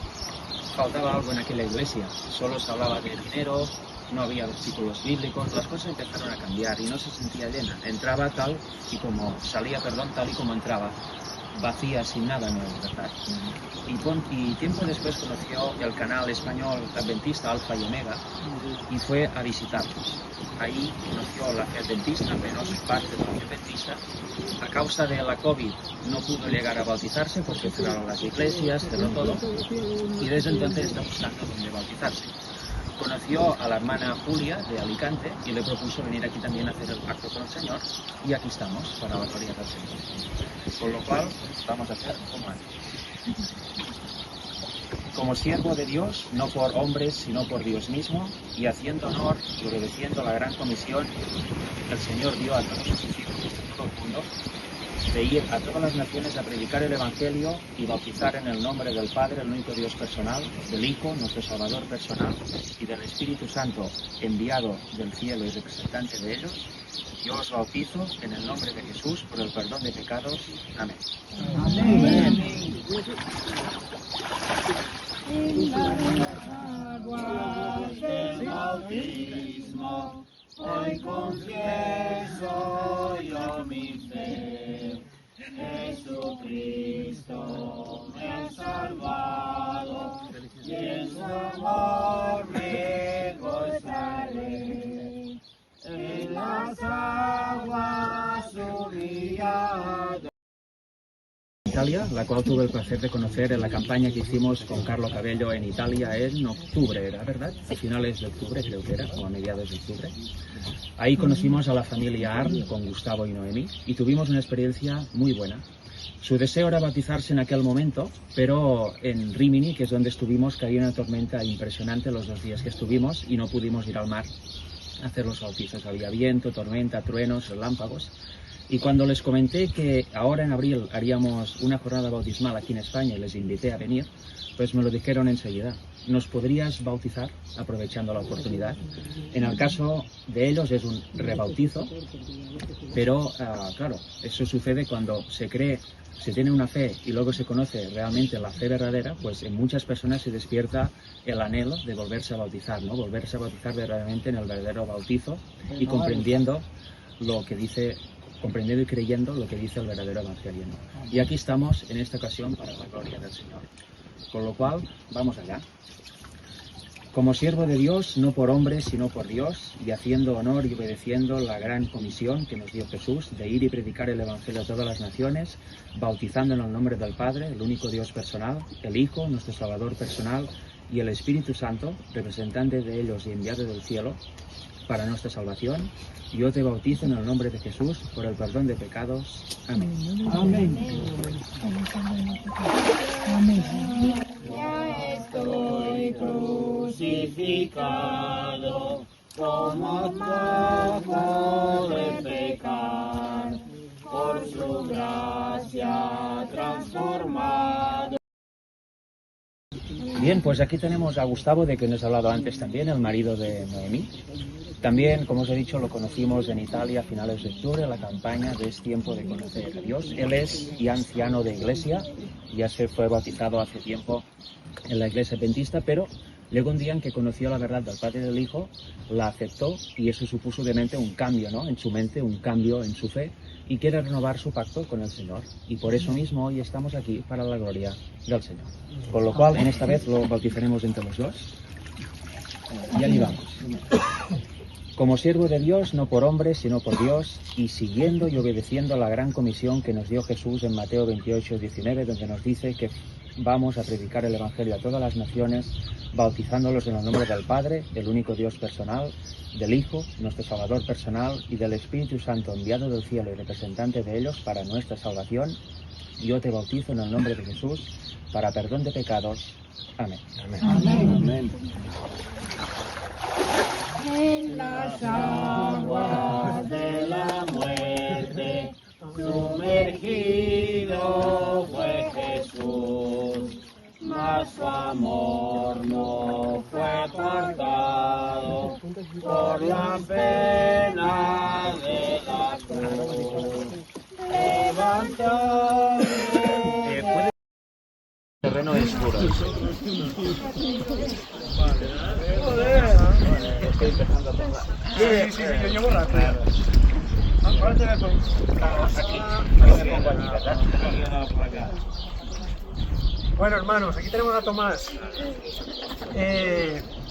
faltaba algo en aquella iglesia, solo se hablaba de dinero, no había versículos bíblicos, las cosas empezaron a cambiar y no se sentía llena. Entraba tal y como salía, tal y como entraba, vacía, sin nada nuevo, ¿verdad? Y tiempo después conoció el canal español adventista Alfa y Omega y fue a visitarlos. Ahí conoció la fe adventista, menos parte de la fe adventista. A causa de la COVID no pudo llegar a bautizarse porque cerraron las iglesias, cerró todo, y desde entonces está buscando dónde bautizarse. Conoció a la hermana Julia de Alicante y le propuso venir aquí también a hacer el pacto con el Señor, y aquí estamos para la gloria del Señor. Con lo cual vamos a hacer como antes. Como siervo de Dios, no por hombres, sino por Dios mismo, y haciendo honor y obedeciendo la gran comisión que el Señor dio a todos sus discípulos de todo el mundo, de ir a todas las naciones a predicar el Evangelio y bautizar en el nombre del Padre, el único Dios personal, del Hijo, nuestro Salvador personal, y del Espíritu Santo, enviado del cielo y representante de ellos. Yo os bautizo en el nombre de Jesús por el perdón de pecados. Amén. Amén. En las aguas del bautismo, hoy confieso yo mi fe. Jesucristo me ha salvado y en su amor me gozaré. En las aguas humilladas. Italia, la cual tuve el placer de conocer en la campaña que hicimos con Carlo Cabello en Italia en octubre, ¿era verdad? A finales de octubre creo que era, o a mediados de octubre. Ahí conocimos a la familia Arn con Gustavo y Noemí y tuvimos una experiencia muy buena. Su deseo era bautizarse en aquel momento, pero en Rimini, que es donde estuvimos, caía una tormenta impresionante los 2 días que estuvimos y no pudimos ir al mar a hacer los bautizos. Había viento, tormenta, truenos, relámpagos. Y cuando les comenté que ahora en abril haríamos una jornada bautismal aquí en España y les invité a venir, pues me lo dijeron enseguida. ¿Nos podrías bautizar aprovechando la oportunidad? En el caso de ellos es un rebautizo, pero claro, eso sucede cuando se tiene una fe y luego se conoce realmente la fe verdadera, pues en muchas personas se despierta el anhelo de volverse a bautizar, ¿no? Volverse a bautizar verdaderamente en el verdadero bautizo y comprendiendo y creyendo lo que dice el verdadero evangelio, ¿no? Y aquí estamos en esta ocasión para la gloria del Señor. Con lo cual, vamos allá. Como siervo de Dios, no por hombres, sino por Dios, y haciendo honor y obedeciendo la gran comisión que nos dio Jesús de ir y predicar el Evangelio a todas las naciones, bautizando en el nombre del Padre, el único Dios personal, el Hijo, nuestro Salvador personal, y el Espíritu Santo, representante de ellos y enviado del cielo, para nuestra salvación. Yo te bautizo en el nombre de Jesús por el perdón de pecados. Amén. Amén. Ya estoy crucificado, como no podré pecar, por su gracia transformado. Bien, pues aquí tenemos a Gustavo, de quien nos he hablado antes también, el marido de Noemí. También, como os he dicho, lo conocimos en Italia a finales de octubre, la campaña de Es tiempo de conocer a Dios. Él es ya anciano de iglesia, ya se fue bautizado hace tiempo en la iglesia adventista, pero llegó un día en que conoció la verdad del Padre y del Hijo, la aceptó y eso supuso obviamente un cambio, ¿no? En su mente, un cambio en su fe, y quiere renovar su pacto con el Señor. Y por eso mismo hoy estamos aquí para la gloria del Señor. Con lo cual, en esta vez lo bautizaremos entre los dos. Y allí vamos. Como siervo de Dios, no por hombres, sino por Dios, y siguiendo y obedeciendo la gran comisión que nos dio Jesús en Mateo 28, 19, donde nos dice que vamos a predicar el Evangelio a todas las naciones, bautizándolos en el nombre del Padre, el único Dios personal, del Hijo, nuestro Salvador personal, y del Espíritu Santo, enviado del cielo y representante de ellos para nuestra salvación. Yo te bautizo en el nombre de Jesús, para perdón de pecados. Amén. Amén. Amén. En las aguas de la muerte, sumergido fue Jesús, mas su amor no fue apartado por la pena de la cruz. Levantado. Terreno es duro. Estoy empezando a tomar. Sí, yo llevo rato. Ahora te voy Aquí me pongo aquí, ¿verdad? Por acá. Bueno, hermanos, aquí tenemos a Tomás.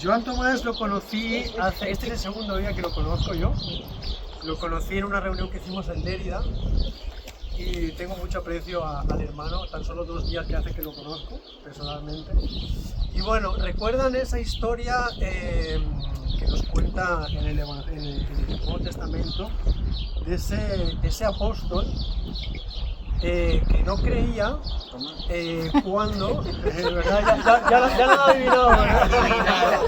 Yo a Tomás lo conocí este es el segundo día que lo conozco yo. Lo conocí en una reunión que hicimos en Lérida y tengo mucho aprecio al hermano, tan solo 2 días que hace que lo conozco personalmente. Y bueno, ¿recuerdan esa historia que nos cuenta en el Nuevo Testamento de ese apóstol que no creía cuando ya lo han adivinado, ¿verdad?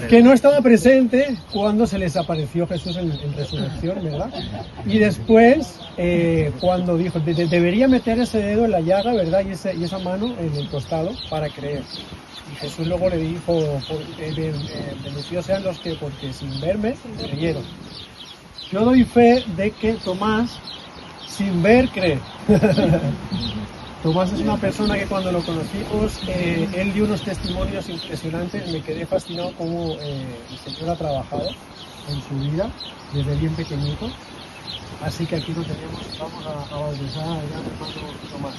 Que no estaba presente cuando se les apareció Jesús en resurrección, ¿verdad? Y después cuando dijo debería meter ese dedo en la llaga, ¿verdad? Y esa mano en el costado para creer. Y Jesús luego le dijo, bendecidos sean los que porque sin verme creyeron. Yo doy fe de que Tomás sin ver cree. Tomás es una persona que cuando lo conocimos, él dio unos testimonios impresionantes. Me quedé fascinado cómo el Señor ha trabajado en su vida desde bien pequeñito. Así que aquí lo tenemos, vamos a bautizar al gran hermano Tomás.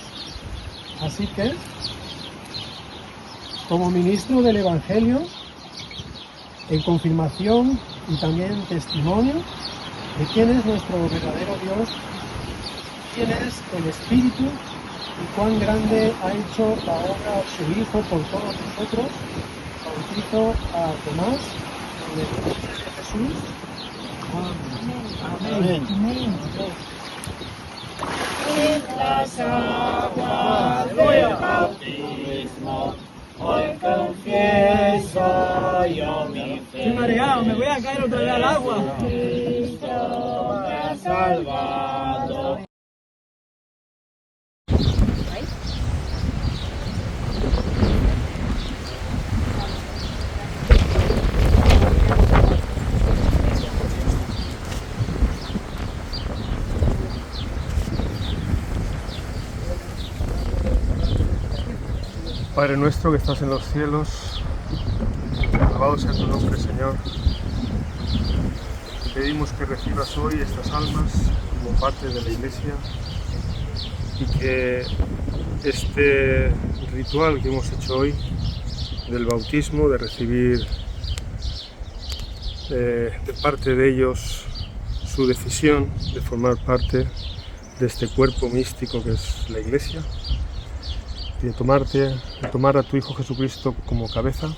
Así que, como ministro del Evangelio, en confirmación y también en testimonio de quién es nuestro verdadero Dios, quién es el Espíritu y cuán grande ha hecho la obra su Hijo por todos nosotros, bautizo a Tomás en el nombre de Jesús. Amén. Amén. En las aguas del bautismo, hoy confieso yo mi fe. Estoy mareado, me voy a caer otra vez al agua. Cristo me ha salvado. Padre nuestro que estás en los cielos, alabado sea tu nombre, Señor. Te pedimos que recibas hoy estas almas como parte de la Iglesia y que este ritual que hemos hecho hoy del bautismo, de recibir de parte de ellos su decisión de formar parte de este cuerpo místico que es la Iglesia, y de tomar a tu Hijo Jesucristo como cabeza.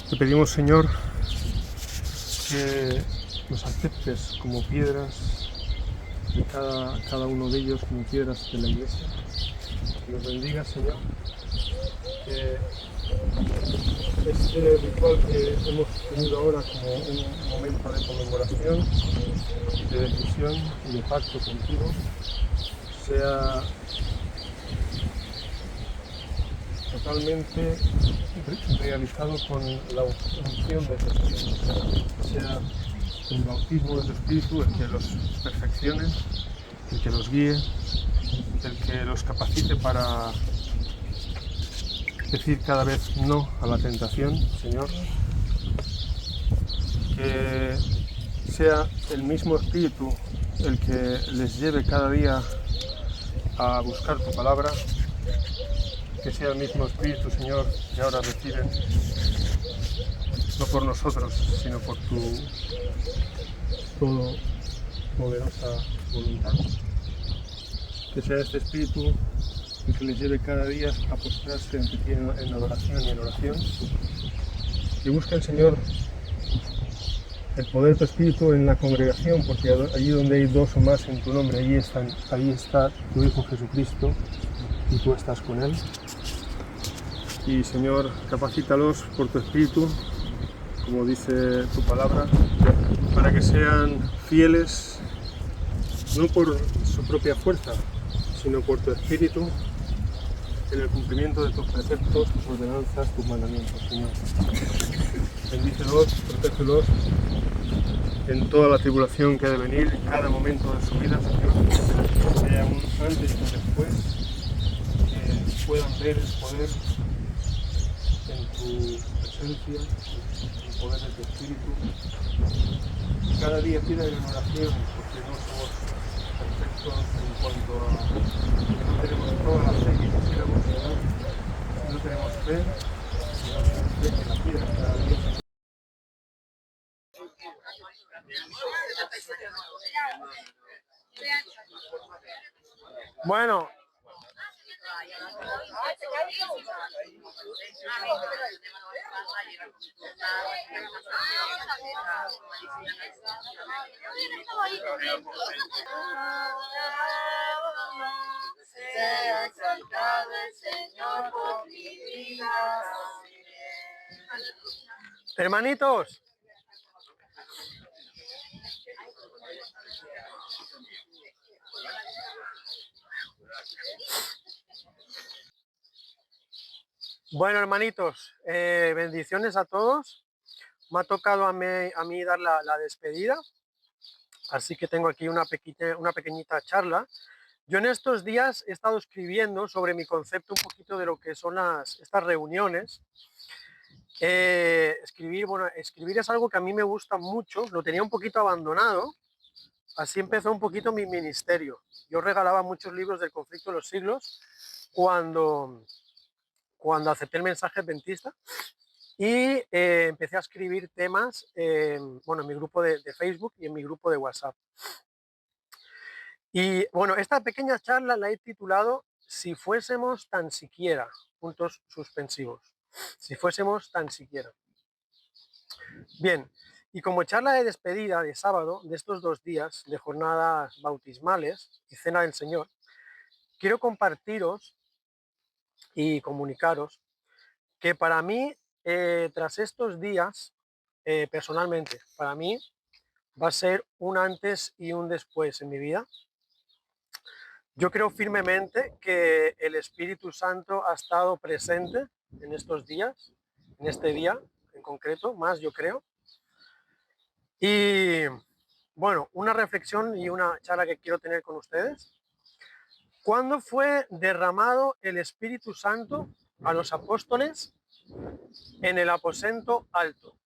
Te pedimos, Señor, que nos aceptes como piedras de cada uno de ellos, como piedras de la Iglesia. Que nos bendiga, Señor, que este ritual que hemos tenido ahora como un momento de conmemoración, de decisión y de pacto contigo sea totalmente realizado con la unción de Jesús, sea el bautismo de tu Espíritu el que los perfeccione, el que los guíe, el que los capacite para decir cada vez no a la tentación, Señor, que sea el mismo Espíritu el que les lleve cada día a buscar tu palabra, que sea el mismo Espíritu, Señor, que ahora reciben, no por nosotros, sino por tu todopoderosa voluntad. Que sea este Espíritu el que les lleve cada día a postrarse ante ti en adoración y en oración. Y busca el Señor el poder de tu Espíritu en la congregación, porque allí donde hay 2 o más en tu nombre, ahí está tu Hijo Jesucristo y tú estás con Él. y Señor, capacítalos por tu Espíritu, como dice tu palabra, para que sean fieles no por su propia fuerza, sino por tu Espíritu, en el cumplimiento de tus preceptos, tus ordenanzas, tus mandamientos, Señor. Bendícelos, protégelos en toda la tribulación que ha de venir, en cada momento de su vida, Señor, que haya un antes y un después, que puedan ver el poder en tu presencia, en el poder de tu Espíritu. Cada día pida en oración, porque no somos perfectos en cuanto a que no tenemos toda la fe que quisiéramos tener, no tenemos fe, no tenemos fe que la pidas cada día. Bueno, sea exaltado el Señor por mi vida. Hermanitos, bueno, hermanitos, bendiciones a todos. Me ha tocado a mí dar la despedida, así que tengo aquí una pequeñita charla. Yo en estos días he estado escribiendo sobre mi concepto un poquito de lo que son estas reuniones. Escribir es algo que a mí me gusta mucho, lo tenía un poquito abandonado, así empezó un poquito mi ministerio. Yo regalaba muchos libros del conflicto de los siglos cuando acepté el mensaje adventista y empecé a escribir temas en mi grupo de Facebook y en mi grupo de WhatsApp. Y bueno, esta pequeña charla la he titulado Si fuésemos tan siquiera, puntos suspensivos. Si fuésemos tan siquiera. Bien, y como charla de despedida de sábado de estos 2 días de jornadas bautismales y cena del Señor, quiero compartiros y comunicaros que para mí, tras estos días, personalmente, para mí va a ser un antes y un después en mi vida. Yo creo firmemente que el Espíritu Santo ha estado presente en estos días, en este día en concreto, más yo creo. Y bueno, una reflexión y una charla que quiero tener con ustedes. ¿Cuándo fue derramado el Espíritu Santo a los apóstoles en el aposento alto?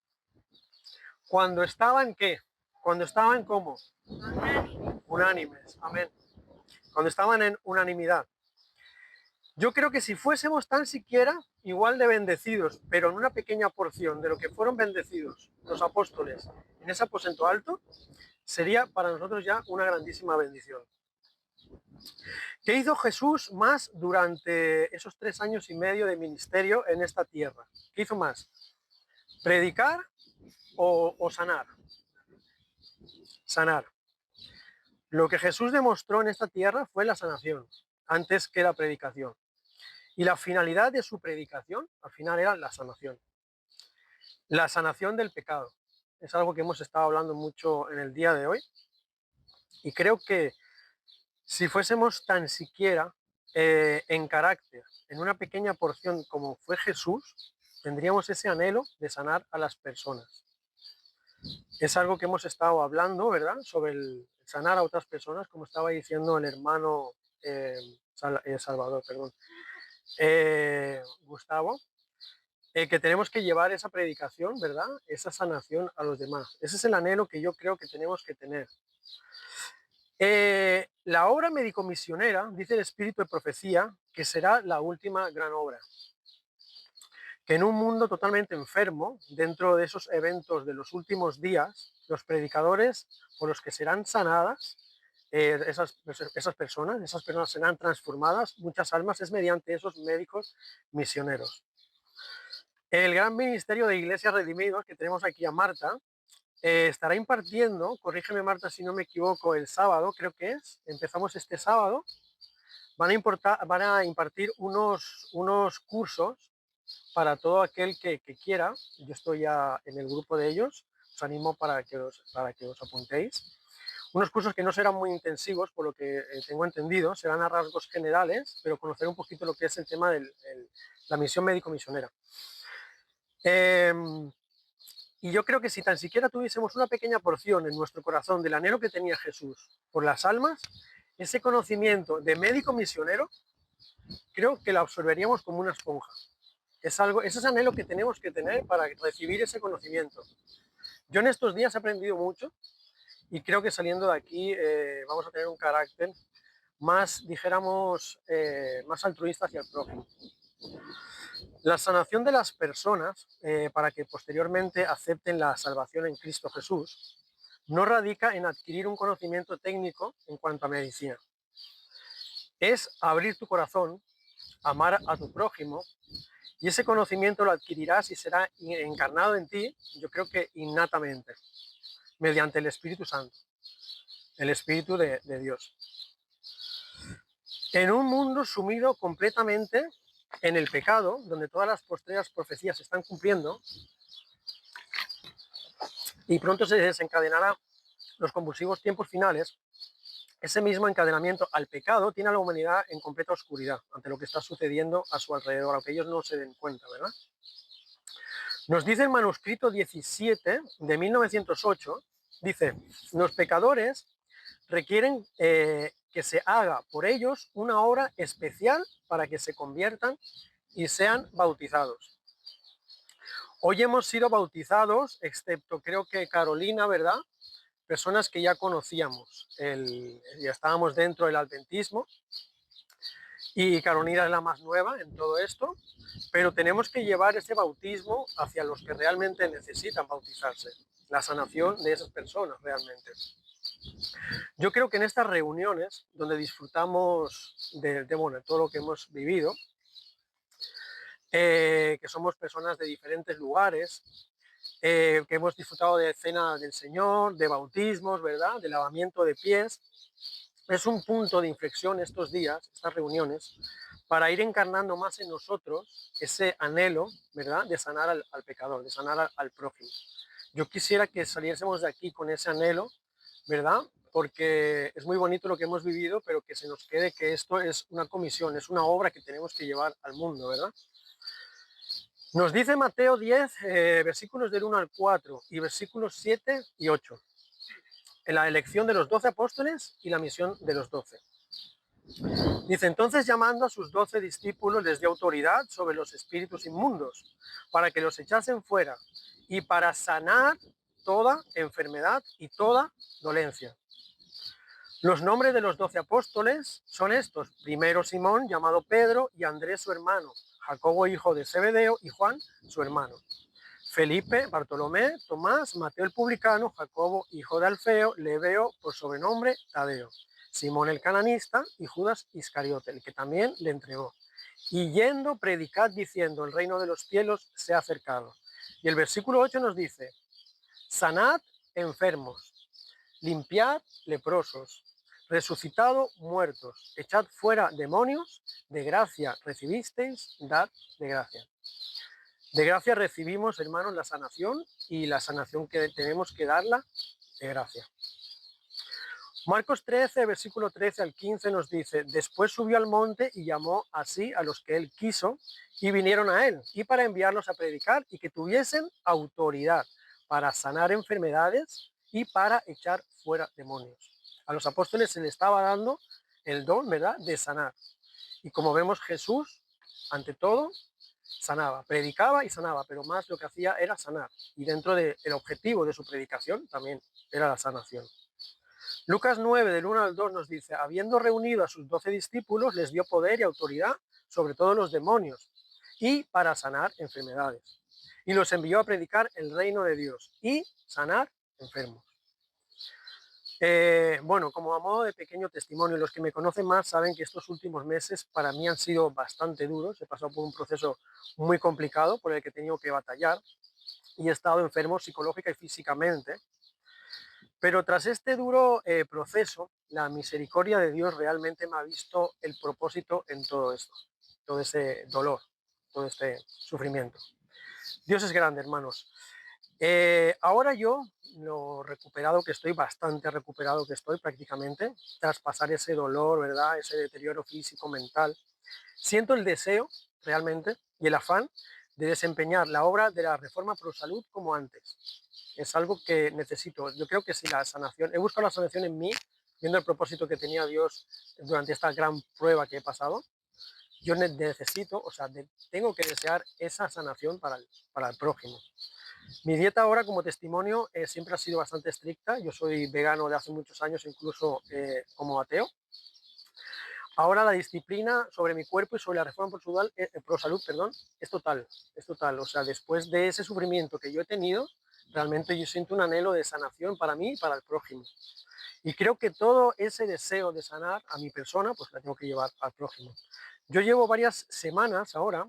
¿Cuándo estaban qué? ¿Cuándo estaban cómo? Unánimes, amén. Cuando estaban en unanimidad. Yo creo que si fuésemos tan siquiera igual de bendecidos, pero en una pequeña porción de lo que fueron bendecidos los apóstoles en ese aposento alto, sería para nosotros ya una grandísima bendición. ¿Qué hizo Jesús más durante esos 3 años y medio de ministerio en esta tierra? ¿Qué hizo más? ¿Predicar o sanar? Sanar. Lo que Jesús demostró en esta tierra fue la sanación, antes que la predicación. Y la finalidad de su predicación, al final, era la sanación. La sanación del pecado. Es algo que hemos estado hablando mucho en el día de hoy. Y creo que si fuésemos tan siquiera en carácter, en una pequeña porción como fue Jesús, tendríamos ese anhelo de sanar a las personas. Es algo que hemos estado hablando, ¿verdad? Sobre el sanar a otras personas, como estaba diciendo el hermano Salvador, perdón. Gustavo, que tenemos que llevar esa predicación, ¿verdad? Esa sanación a los demás. Ese es el anhelo que yo creo que tenemos que tener. La obra médico-misionera, dice el Espíritu de Profecía, que será la última gran obra. Que en un mundo totalmente enfermo, dentro de esos eventos de los últimos días, los predicadores por los que serán sanadas, esas personas serán transformadas, muchas almas, es mediante esos médicos misioneros. El gran ministerio de Iglesias Redimidos, que tenemos aquí a Marta, estará impartiendo, corrígeme Marta si no me equivoco, el sábado, creo que es, empezamos este sábado, van a impartir unos cursos para todo aquel que quiera. Yo estoy ya en el grupo de ellos, os animo para que os apuntéis. Unos cursos que no serán muy intensivos, por lo que tengo entendido, serán a rasgos generales, pero conocer un poquito lo que es el tema de la misión médico-misionera. Y yo creo que si tan siquiera tuviésemos una pequeña porción en nuestro corazón del anhelo que tenía Jesús por las almas, ese conocimiento de médico misionero, creo que lo absorberíamos como una esponja. Es ese anhelo que tenemos que tener para recibir ese conocimiento. Yo en estos días he aprendido mucho y creo que saliendo de aquí vamos a tener un carácter más, dijéramos, más altruista hacia el prójimo. La sanación de las personas para que posteriormente acepten la salvación en Cristo Jesús no radica en adquirir un conocimiento técnico en cuanto a medicina. Es abrir tu corazón, amar a tu prójimo, y ese conocimiento lo adquirirás y será encarnado en ti, yo creo que innatamente, mediante el Espíritu Santo, el Espíritu de Dios. En un mundo sumido completamente en el pecado, donde todas las postreras profecías se están cumpliendo, y pronto se desencadenarán los convulsivos tiempos finales, ese mismo encadenamiento al pecado tiene a la humanidad en completa oscuridad ante lo que está sucediendo a su alrededor, aunque ellos no se den cuenta, ¿verdad? Nos dice el manuscrito 17 de 1908, dice, los pecadores requieren que se haga por ellos una obra especial para que se conviertan y sean bautizados. Hoy hemos sido bautizados, excepto creo que Carolina, ¿verdad? Personas que ya conocíamos, ya estábamos dentro del adventismo, y Carolina es la más nueva en todo esto, pero tenemos que llevar ese bautismo hacia los que realmente necesitan bautizarse, la sanación de esas personas realmente. Yo creo que en estas reuniones, donde disfrutamos de todo lo que hemos vivido, que somos personas de diferentes lugares, que hemos disfrutado de cena del Señor, de bautismos, ¿verdad?, de lavamiento de pies, es un punto de inflexión estos días, estas reuniones, para ir encarnando más en nosotros ese anhelo, ¿verdad?, de sanar al pecador, de sanar al prójimo. Yo quisiera que saliésemos de aquí con ese anhelo, ¿verdad?, porque es muy bonito lo que hemos vivido, pero que se nos quede que esto es una comisión, es una obra que tenemos que llevar al mundo, ¿verdad? Nos dice Mateo 10, versículos del 1 al 4 y versículos 7 y 8, en la elección de los 12 apóstoles y la misión de los 12. Dice, entonces llamando a sus 12 discípulos les dio autoridad sobre los espíritus inmundos para que los echasen fuera y para sanar toda enfermedad y toda dolencia. Los nombres de los 12 apóstoles son estos: primero Simón, llamado Pedro, y Andrés su hermano, Jacobo hijo de Zebedeo y Juan su hermano, Felipe, Bartolomé, Tomás, Mateo el publicano, Jacobo hijo de Alfeo, Lebeo por sobrenombre Tadeo, Simón el cananista y Judas Iscariote, el que también le entregó. Y yendo, predicad diciendo, el reino de los cielos se ha acercado. Y el versículo 8 nos dice, sanad enfermos, limpiad leprosos, resucitado muertos, echad fuera demonios, de gracia recibisteis, dad de gracia. De gracia recibimos, hermanos, la sanación, y la sanación que tenemos que darla de gracia. Marcos 13, versículo 13 al 15 nos dice, después subió al monte y llamó así a los que él quiso y vinieron a él, y para enviarlos a predicar y que tuviesen autoridad para sanar enfermedades y para echar fuera demonios. A los apóstoles se les estaba dando el don, ¿verdad?, de sanar. Y como vemos, Jesús, ante todo, sanaba, predicaba y sanaba, pero más lo que hacía era sanar. Y dentro del objetivo de su predicación también era la sanación. Lucas 9, del 1 al 2 nos dice, habiendo reunido a sus 12 discípulos, les dio poder y autoridad sobre todos los demonios y para sanar enfermedades. Y los envió a predicar el reino de Dios y sanar enfermos. Bueno, como a modo de pequeño testimonio, los que me conocen más saben que estos últimos meses para mí han sido bastante duros. He pasado por un proceso muy complicado por el que he tenido que batallar y he estado enfermo psicológica y físicamente. Pero tras este duro proceso, la misericordia de Dios realmente me ha visto el propósito en todo esto, todo ese dolor, todo este sufrimiento. Dios es grande, hermanos. Ahora yo, lo recuperado que estoy, bastante recuperado que estoy prácticamente, tras pasar ese dolor, ¿verdad? Ese deterioro físico, mental, siento el deseo realmente y el afán de desempeñar la obra de la Reforma Pro Salud como antes. Es algo que necesito. Yo creo que si la sanación, he buscado la sanación en mí, viendo el propósito que tenía Dios durante esta gran prueba que he pasado. Yo necesito, o sea, tengo que desear esa sanación para el prójimo. Mi dieta ahora, como testimonio, siempre ha sido bastante estricta. Yo soy vegano de hace muchos años, incluso como ateo. Ahora la disciplina sobre mi cuerpo y sobre la Reforma Pro Salud, es total. O sea, después de ese sufrimiento que yo he tenido, realmente yo siento un anhelo de sanación para mí y para el prójimo. Y creo que todo ese deseo de sanar a mi persona, pues la tengo que llevar al prójimo. Yo llevo varias semanas ahora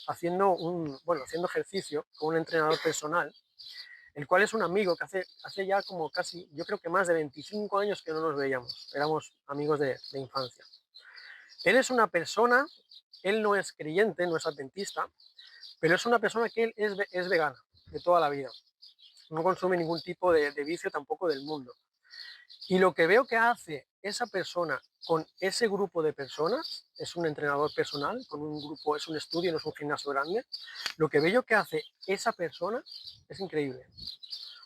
haciendo ejercicio con un entrenador personal, el cual es un amigo que hace ya como casi, yo creo que más de 25 años que no nos veíamos. Éramos amigos de infancia. Él es una persona, él no es creyente, no es adventista, pero es una persona que él es vegana de toda la vida. No consume ningún tipo de vicio tampoco del mundo. Y lo que veo que hace esa persona con ese grupo de personas, es un entrenador personal, con un grupo, es un estudio, no es un gimnasio grande, lo que veo que hace esa persona es increíble.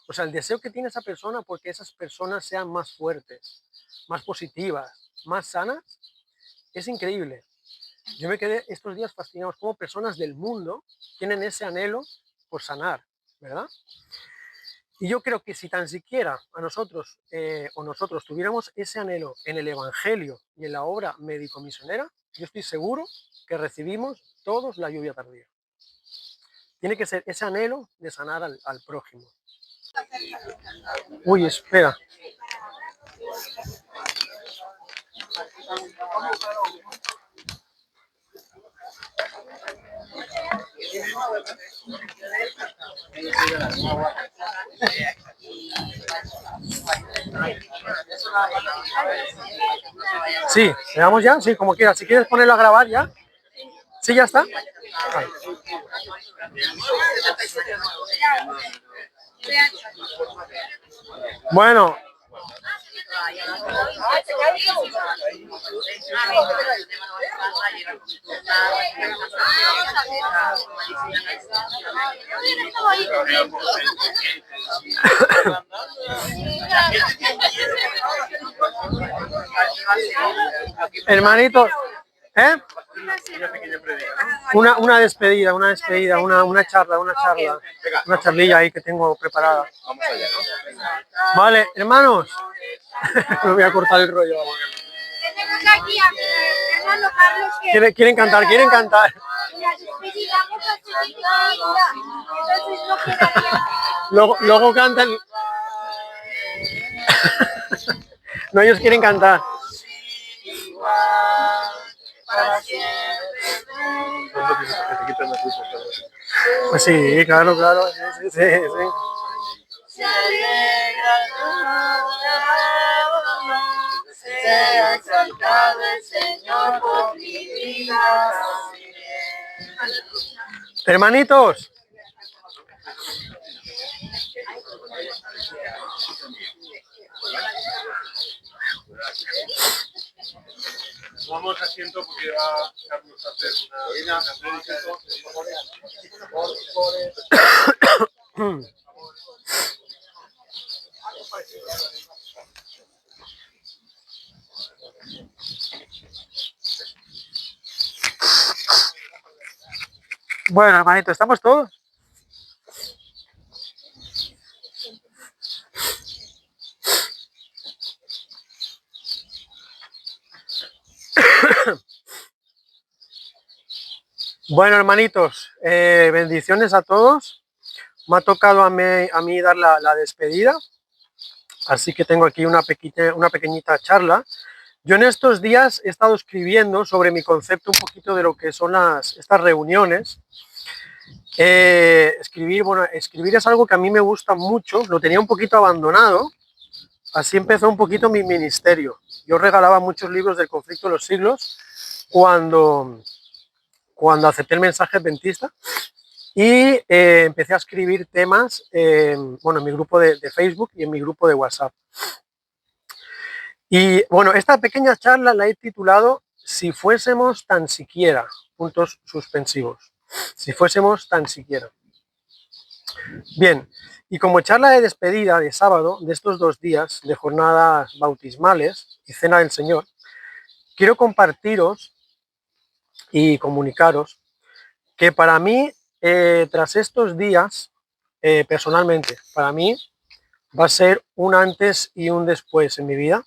O sea, el deseo que tiene esa persona porque esas personas sean más fuertes, más positivas, más sanas, es increíble. Yo me quedé estos días fascinados cómo personas del mundo tienen ese anhelo por sanar, ¿verdad? Y yo creo que si tan siquiera a nosotros nosotros tuviéramos ese anhelo en el Evangelio y en la obra médico-misionera, yo estoy seguro que recibimos todos la lluvia tardía. Tiene que ser ese anhelo de sanar al prójimo. Uy, espera. Sí, ¿le damos ya? Sí, como quieras. Si quieres ponerlo a grabar ya. ¿Sí, ya está? Vale. Bueno. Hermanitos, ¿eh? Una despedida, una charlilla ahí que tengo preparada. Vale, hermanos. Me voy a cortar el rollo. Tenemos aquí a mi hermano Carlos que... ¿Quieren cantar? Luego cantan. No, ellos quieren cantar. Pues sí, claro. Sí. Se alegra sea exaltado el Señor por mi vida. Hermanitos. Tomamos asiento porque va Carlos a hacer una prédica. Bueno, hermanito, ¿estamos todos? Bueno, hermanitos, bendiciones a todos. Me ha tocado a mí dar la despedida, así que tengo aquí una pequeñita charla. Yo en estos días he estado escribiendo sobre mi concepto un poquito de lo que son estas reuniones. Escribir es algo que a mí me gusta mucho, lo tenía un poquito abandonado, así empezó un poquito mi ministerio. Yo regalaba muchos libros del conflicto de los siglos cuando cuando acepté el mensaje adventista y empecé a escribir temas bueno, en mi grupo de Facebook y en mi grupo de WhatsApp. Y bueno, esta pequeña charla la he titulado Si fuésemos tan siquiera, puntos suspensivos. Si fuésemos tan siquiera. Bien, y como charla de despedida de sábado de estos 2 días de jornadas bautismales y cena del Señor, quiero compartiros y comunicaros que para mí, tras estos días, personalmente, para mí va a ser un antes y un después en mi vida.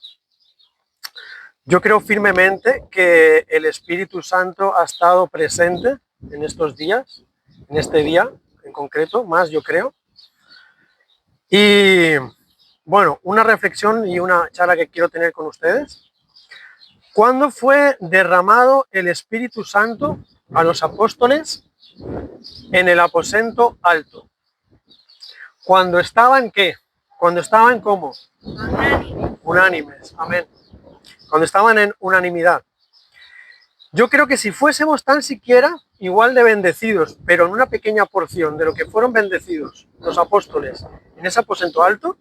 Yo creo firmemente que el Espíritu Santo ha estado presente en estos días, en este día en concreto, más yo creo. Y bueno, una reflexión y una charla que quiero tener con ustedes. ¿Cuándo fue derramado el Espíritu Santo a los apóstoles en el aposento alto? ¿Cuándo estaban qué? ¿Cuándo estaban cómo? Unánimes, amén. Cuando estaban en unanimidad. Yo creo que si fuésemos tan siquiera igual de bendecidos, pero en una pequeña porción de lo que fueron bendecidos los apóstoles en ese aposento alto,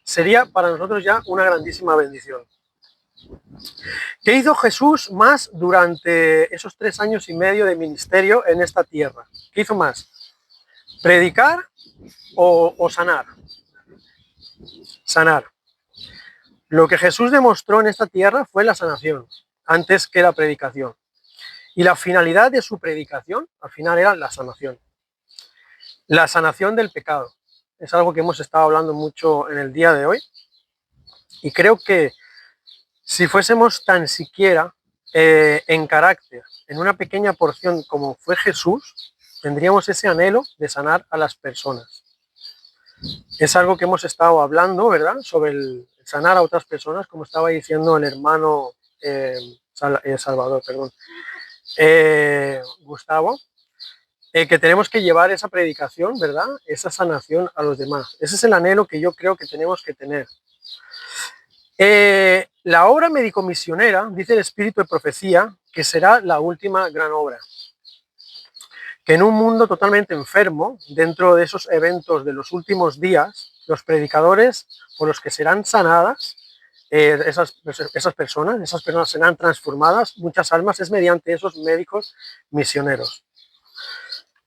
sería para nosotros ya una grandísima bendición. ¿Qué hizo Jesús más durante esos 3 años y medio de ministerio en esta tierra? ¿Qué hizo más? ¿Predicar o sanar? Sanar. Lo que Jesús demostró en esta tierra fue la sanación, antes que la predicación. Y la finalidad de su predicación, al final, era la sanación. La sanación del pecado. Es algo que hemos estado hablando mucho en el día de hoy. Y creo que si fuésemos tan siquiera en carácter, en una pequeña porción como fue Jesús, tendríamos ese anhelo de sanar a las personas. Es algo que hemos estado hablando, ¿verdad? Sobre el sanar a otras personas, como estaba diciendo el hermano Salvador, perdón. Gustavo, que tenemos que llevar esa predicación, ¿verdad? Esa sanación a los demás. Ese es el anhelo que yo creo que tenemos que tener. La obra médico-misionera, dice el Espíritu de Profecía, que será la última gran obra. Que en un mundo totalmente enfermo, dentro de esos eventos de los últimos días, los predicadores por los que serán sanadas, esas personas serán transformadas, muchas almas, es mediante esos médicos misioneros.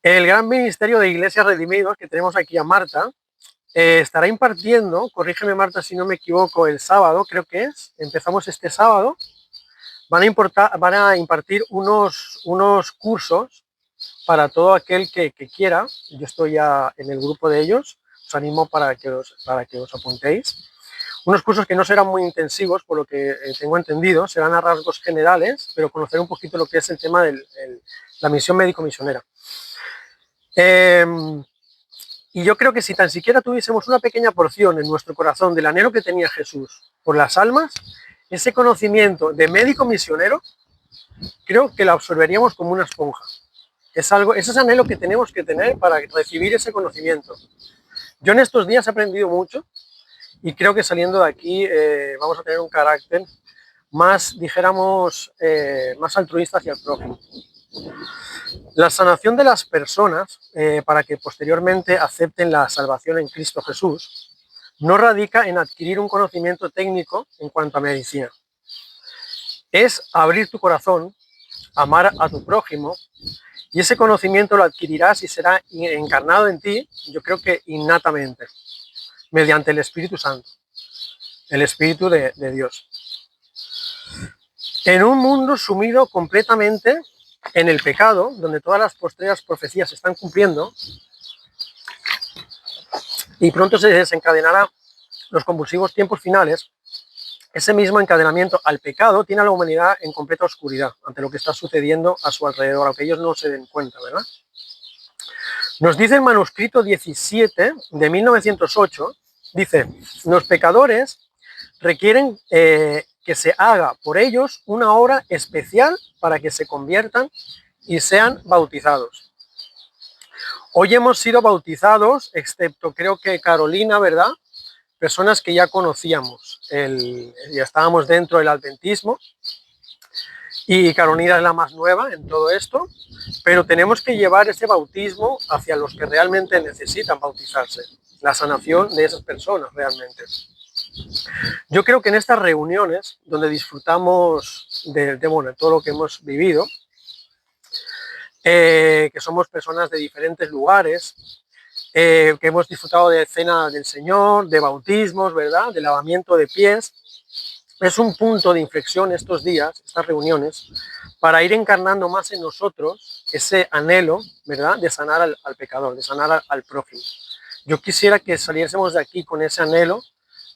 El gran ministerio de Iglesias Redimidos, que tenemos aquí a Marta, estará impartiendo, corrígeme Marta si no me equivoco, el sábado, creo que es, empezamos este sábado, van a impartir unos cursos para todo aquel que quiera. Yo estoy ya en el grupo de ellos, os animo para que os apuntéis. Unos cursos que no serán muy intensivos, por lo que tengo entendido, serán a rasgos generales, pero conocer un poquito lo que es el tema de la misión médico-misionera. Y yo creo que si tan siquiera tuviésemos una pequeña porción en nuestro corazón del anhelo que tenía Jesús por las almas, ese conocimiento de médico misionero, creo que lo absorberíamos como una esponja. Es ese anhelo que tenemos que tener para recibir ese conocimiento. Yo en estos días he aprendido mucho y creo que saliendo de aquí vamos a tener un carácter más, dijéramos, más altruista hacia el prójimo. La sanación de las personas para que posteriormente acepten la salvación en Cristo Jesús no radica en adquirir un conocimiento técnico en cuanto a medicina. Es abrir tu corazón, amar a tu prójimo, y ese conocimiento lo adquirirás y será encarnado en ti, yo creo que innatamente, mediante el Espíritu Santo, el Espíritu de Dios. En un mundo sumido completamente en el pecado, donde todas las postreras profecías se están cumpliendo, y pronto se desencadenarán los convulsivos tiempos finales, ese mismo encadenamiento al pecado tiene a la humanidad en completa oscuridad ante lo que está sucediendo a su alrededor, aunque ellos no se den cuenta, ¿verdad? Nos dice el manuscrito 17 de 1908, dice, los pecadores requieren que se haga por ellos una obra especial para que se conviertan y sean bautizados. Hoy hemos sido bautizados, excepto creo que Carolina, ¿verdad? Personas que ya conocíamos, ya estábamos dentro del adventismo y Carolina es la más nueva en todo esto, pero tenemos que llevar ese bautismo hacia los que realmente necesitan bautizarse, la sanación de esas personas realmente. Yo creo que en estas reuniones, donde disfrutamos de todo lo que hemos vivido, que somos personas de diferentes lugares, que hemos disfrutado de cena del Señor, de bautismos, ¿verdad?, de lavamiento de pies, es un punto de inflexión estos días, estas reuniones, para ir encarnando más en nosotros ese anhelo, ¿verdad?, de sanar al pecador, de sanar al prójimo. Yo quisiera que saliésemos de aquí con ese anhelo,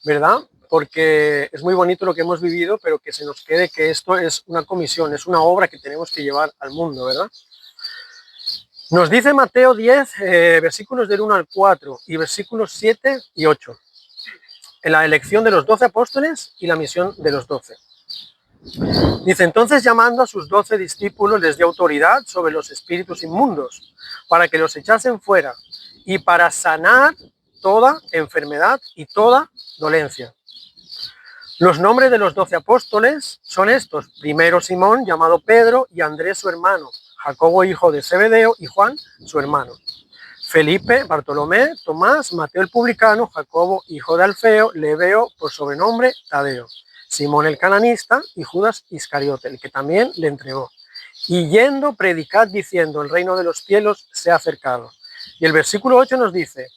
¿verdad?, porque es muy bonito lo que hemos vivido, pero que se nos quede que esto es una comisión, es una obra que tenemos que llevar al mundo, ¿verdad? Nos dice Mateo 10, versículos del 1 al 4 y versículos 7 y 8. En la elección de los 12 apóstoles y la misión de los 12. Dice, entonces llamando a sus 12 discípulos les dio autoridad sobre los espíritus inmundos para que los echasen fuera y para sanar toda enfermedad y toda dolencia. Los nombres de los 12 apóstoles son estos: primero Simón, llamado Pedro, y Andrés su hermano, Jacobo hijo de Zebedeo y Juan su hermano, Felipe, Bartolomé, Tomás, Mateo el publicano, Jacobo hijo de Alfeo, Lebeo por sobrenombre Tadeo, Simón el cananista y Judas Iscariote, el que también le entregó. Y yendo, predicad diciendo, el reino de los cielos se ha acercado. Y el versículo 8 nos dice,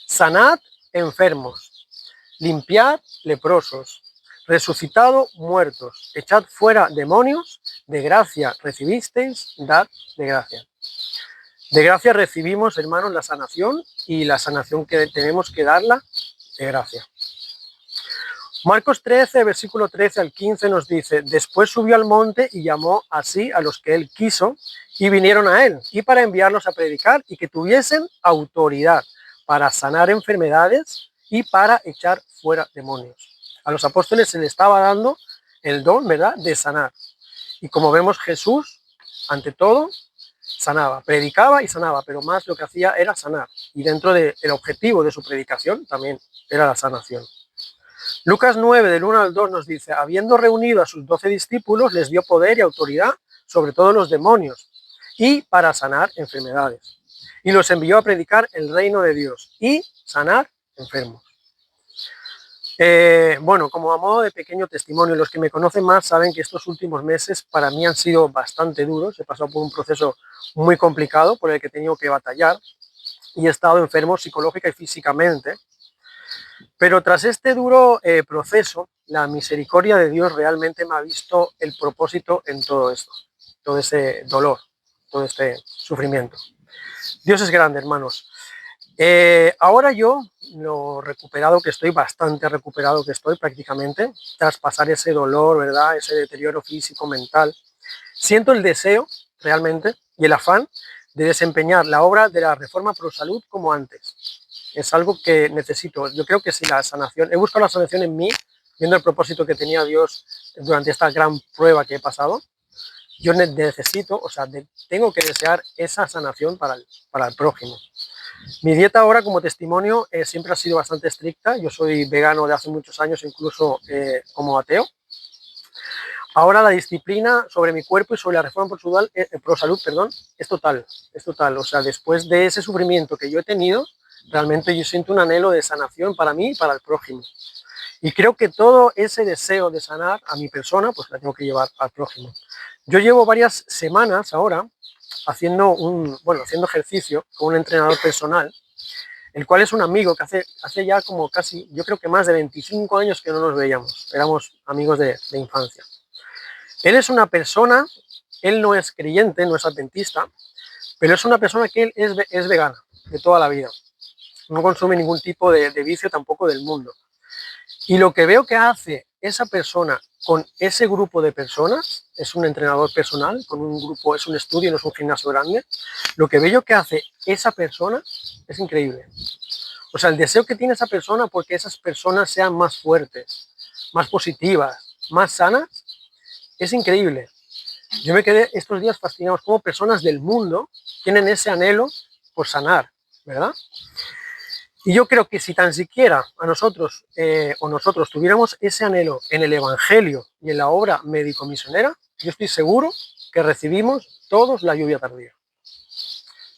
sanad enfermos, limpiad leprosos, resucitado muertos, echad fuera demonios, de gracia recibisteis, dad de gracia. De gracia recibimos, hermanos, la sanación, y la sanación que tenemos que darla de gracia. Marcos 13, versículo 13 al 15 nos dice, después subió al monte y llamó así a los que él quiso y vinieron a él, y para enviarlos a predicar y que tuviesen autoridad para sanar enfermedades y para echar fuera demonios. A los apóstoles se les estaba dando el don, ¿verdad?, de sanar. Y como vemos, Jesús, ante todo, sanaba, predicaba y sanaba, pero más lo que hacía era sanar. Y dentro del objetivo de su predicación también era la sanación. Lucas 9, del 1 al 2 nos dice, habiendo reunido a sus 12 discípulos, les dio poder y autoridad sobre todos los demonios y para sanar enfermedades. Y los envió a predicar el reino de Dios y sanar enfermos. Bueno, como a modo de pequeño testimonio, los que me conocen más saben que estos últimos meses para mí han sido bastante duros. He pasado por un proceso muy complicado por el que he tenido que batallar y he estado enfermo psicológica y físicamente. Pero tras este duro proceso, la misericordia de Dios realmente me ha visto el propósito en todo esto, todo ese dolor, todo este sufrimiento. Dios es grande, hermanos. Ahora yo, lo recuperado que estoy, bastante recuperado que estoy prácticamente, tras pasar ese dolor, ¿verdad?, ese deterioro físico, mental, siento el deseo realmente y el afán de desempeñar la obra de la Reforma Pro Salud como antes. Es algo que necesito. Yo creo que si la sanación, he buscado la sanación en mí, viendo el propósito que tenía Dios durante esta gran prueba que he pasado, yo necesito, o sea, tengo que desear esa sanación para el prójimo. Mi dieta ahora, como testimonio, siempre ha sido bastante estricta. Yo soy vegano de hace muchos años, incluso como ateo. Ahora la disciplina sobre mi cuerpo y sobre la Reforma Pro Salud, es total, es total. O sea, después de ese sufrimiento que yo he tenido, realmente yo siento un anhelo de sanación para mí y para el prójimo. Y creo que todo ese deseo de sanar a mi persona, pues la tengo que llevar al prójimo. Yo llevo varias semanas ahora haciendo ejercicio con un entrenador personal, el cual es un amigo que hace ya como casi, yo creo que más de 25 años que no nos veíamos, éramos amigos de infancia. Él es una persona, él no es creyente, no es adventista, pero es una persona que él es vegana de toda la vida, no consume ningún tipo de vicio tampoco del mundo. Y lo que veo que hace esa persona con ese grupo de personas, es un entrenador personal, con un grupo, es un estudio, no es un gimnasio grande, lo que veo que hace esa persona es increíble. O sea, el deseo que tiene esa persona porque esas personas sean más fuertes, más positivas, más sanas, es increíble. Yo me quedé estos días fascinado cómo personas del mundo tienen ese anhelo por sanar, ¿verdad? Y yo creo que si tan siquiera a nosotros tuviéramos ese anhelo en el Evangelio y en la obra médico-misionera, yo estoy seguro que recibimos todos la lluvia tardía.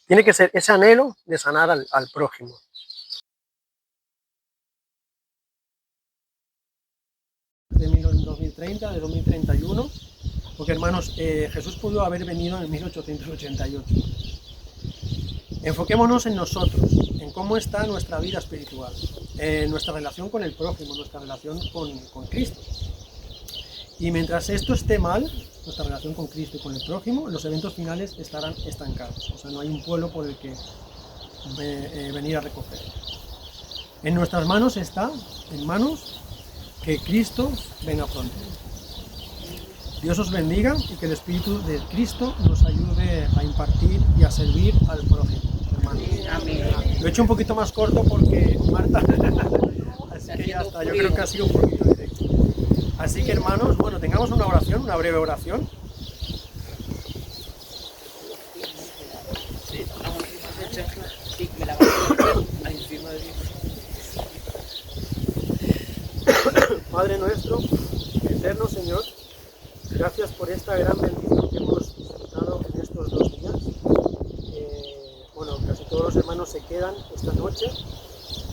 Tiene que ser ese anhelo de sanar al prójimo. De 2030, de 2031, porque hermanos, Jesús pudo haber venido en 1888. Enfoquémonos en nosotros, en cómo está nuestra vida espiritual, en nuestra relación con el prójimo, nuestra relación con Cristo. Y mientras esto esté mal, nuestra relación con Cristo y con el prójimo, los eventos finales estarán estancados. O sea, no hay un pueblo por el que venir a recoger. En nuestras manos está, en manos, que Cristo venga pronto. Dios os bendiga y que el Espíritu de Cristo nos ayude a impartir y a servir al prójimo, hermanos. Lo he hecho un poquito más corto porque Marta, así que ya está, yo creo que ha sido un poquito directo. Así que hermanos, bueno, tengamos una oración, una breve oración. Padre nuestro, eterno Señor, gracias por esta gran bendición que hemos disfrutado en estos 2 días. Bueno, casi todos los hermanos se quedan esta noche,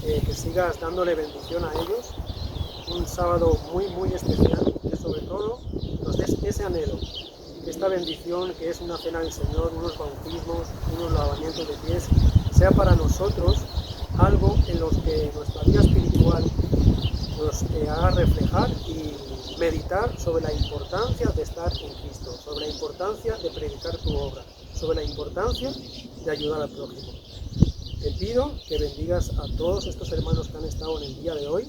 que sigas dándole bendición a ellos. Un sábado muy muy especial, que sobre todo nos des ese anhelo, esta bendición que es una cena del Señor, unos bautismos, unos lavamientos de pies, sea para nosotros algo en los que nuestra vida espiritual nos haga reflejar y meditar sobre la importancia de estar en Cristo, sobre la importancia de predicar tu obra, sobre la importancia de ayudar al prójimo. Te pido que bendigas a todos estos hermanos que han estado en el día de hoy.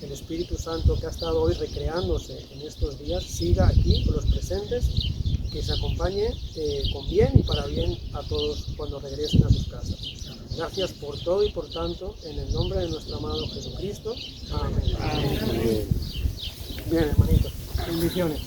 El Espíritu Santo que ha estado hoy recreándose en estos días siga aquí con los presentes, que se acompañe con bien y para bien a todos cuando regresen a sus casas. Gracias por todo y por tanto, en el nombre de nuestro amado Jesucristo. Amén. Amén. Bien, hermanitos. Bendiciones.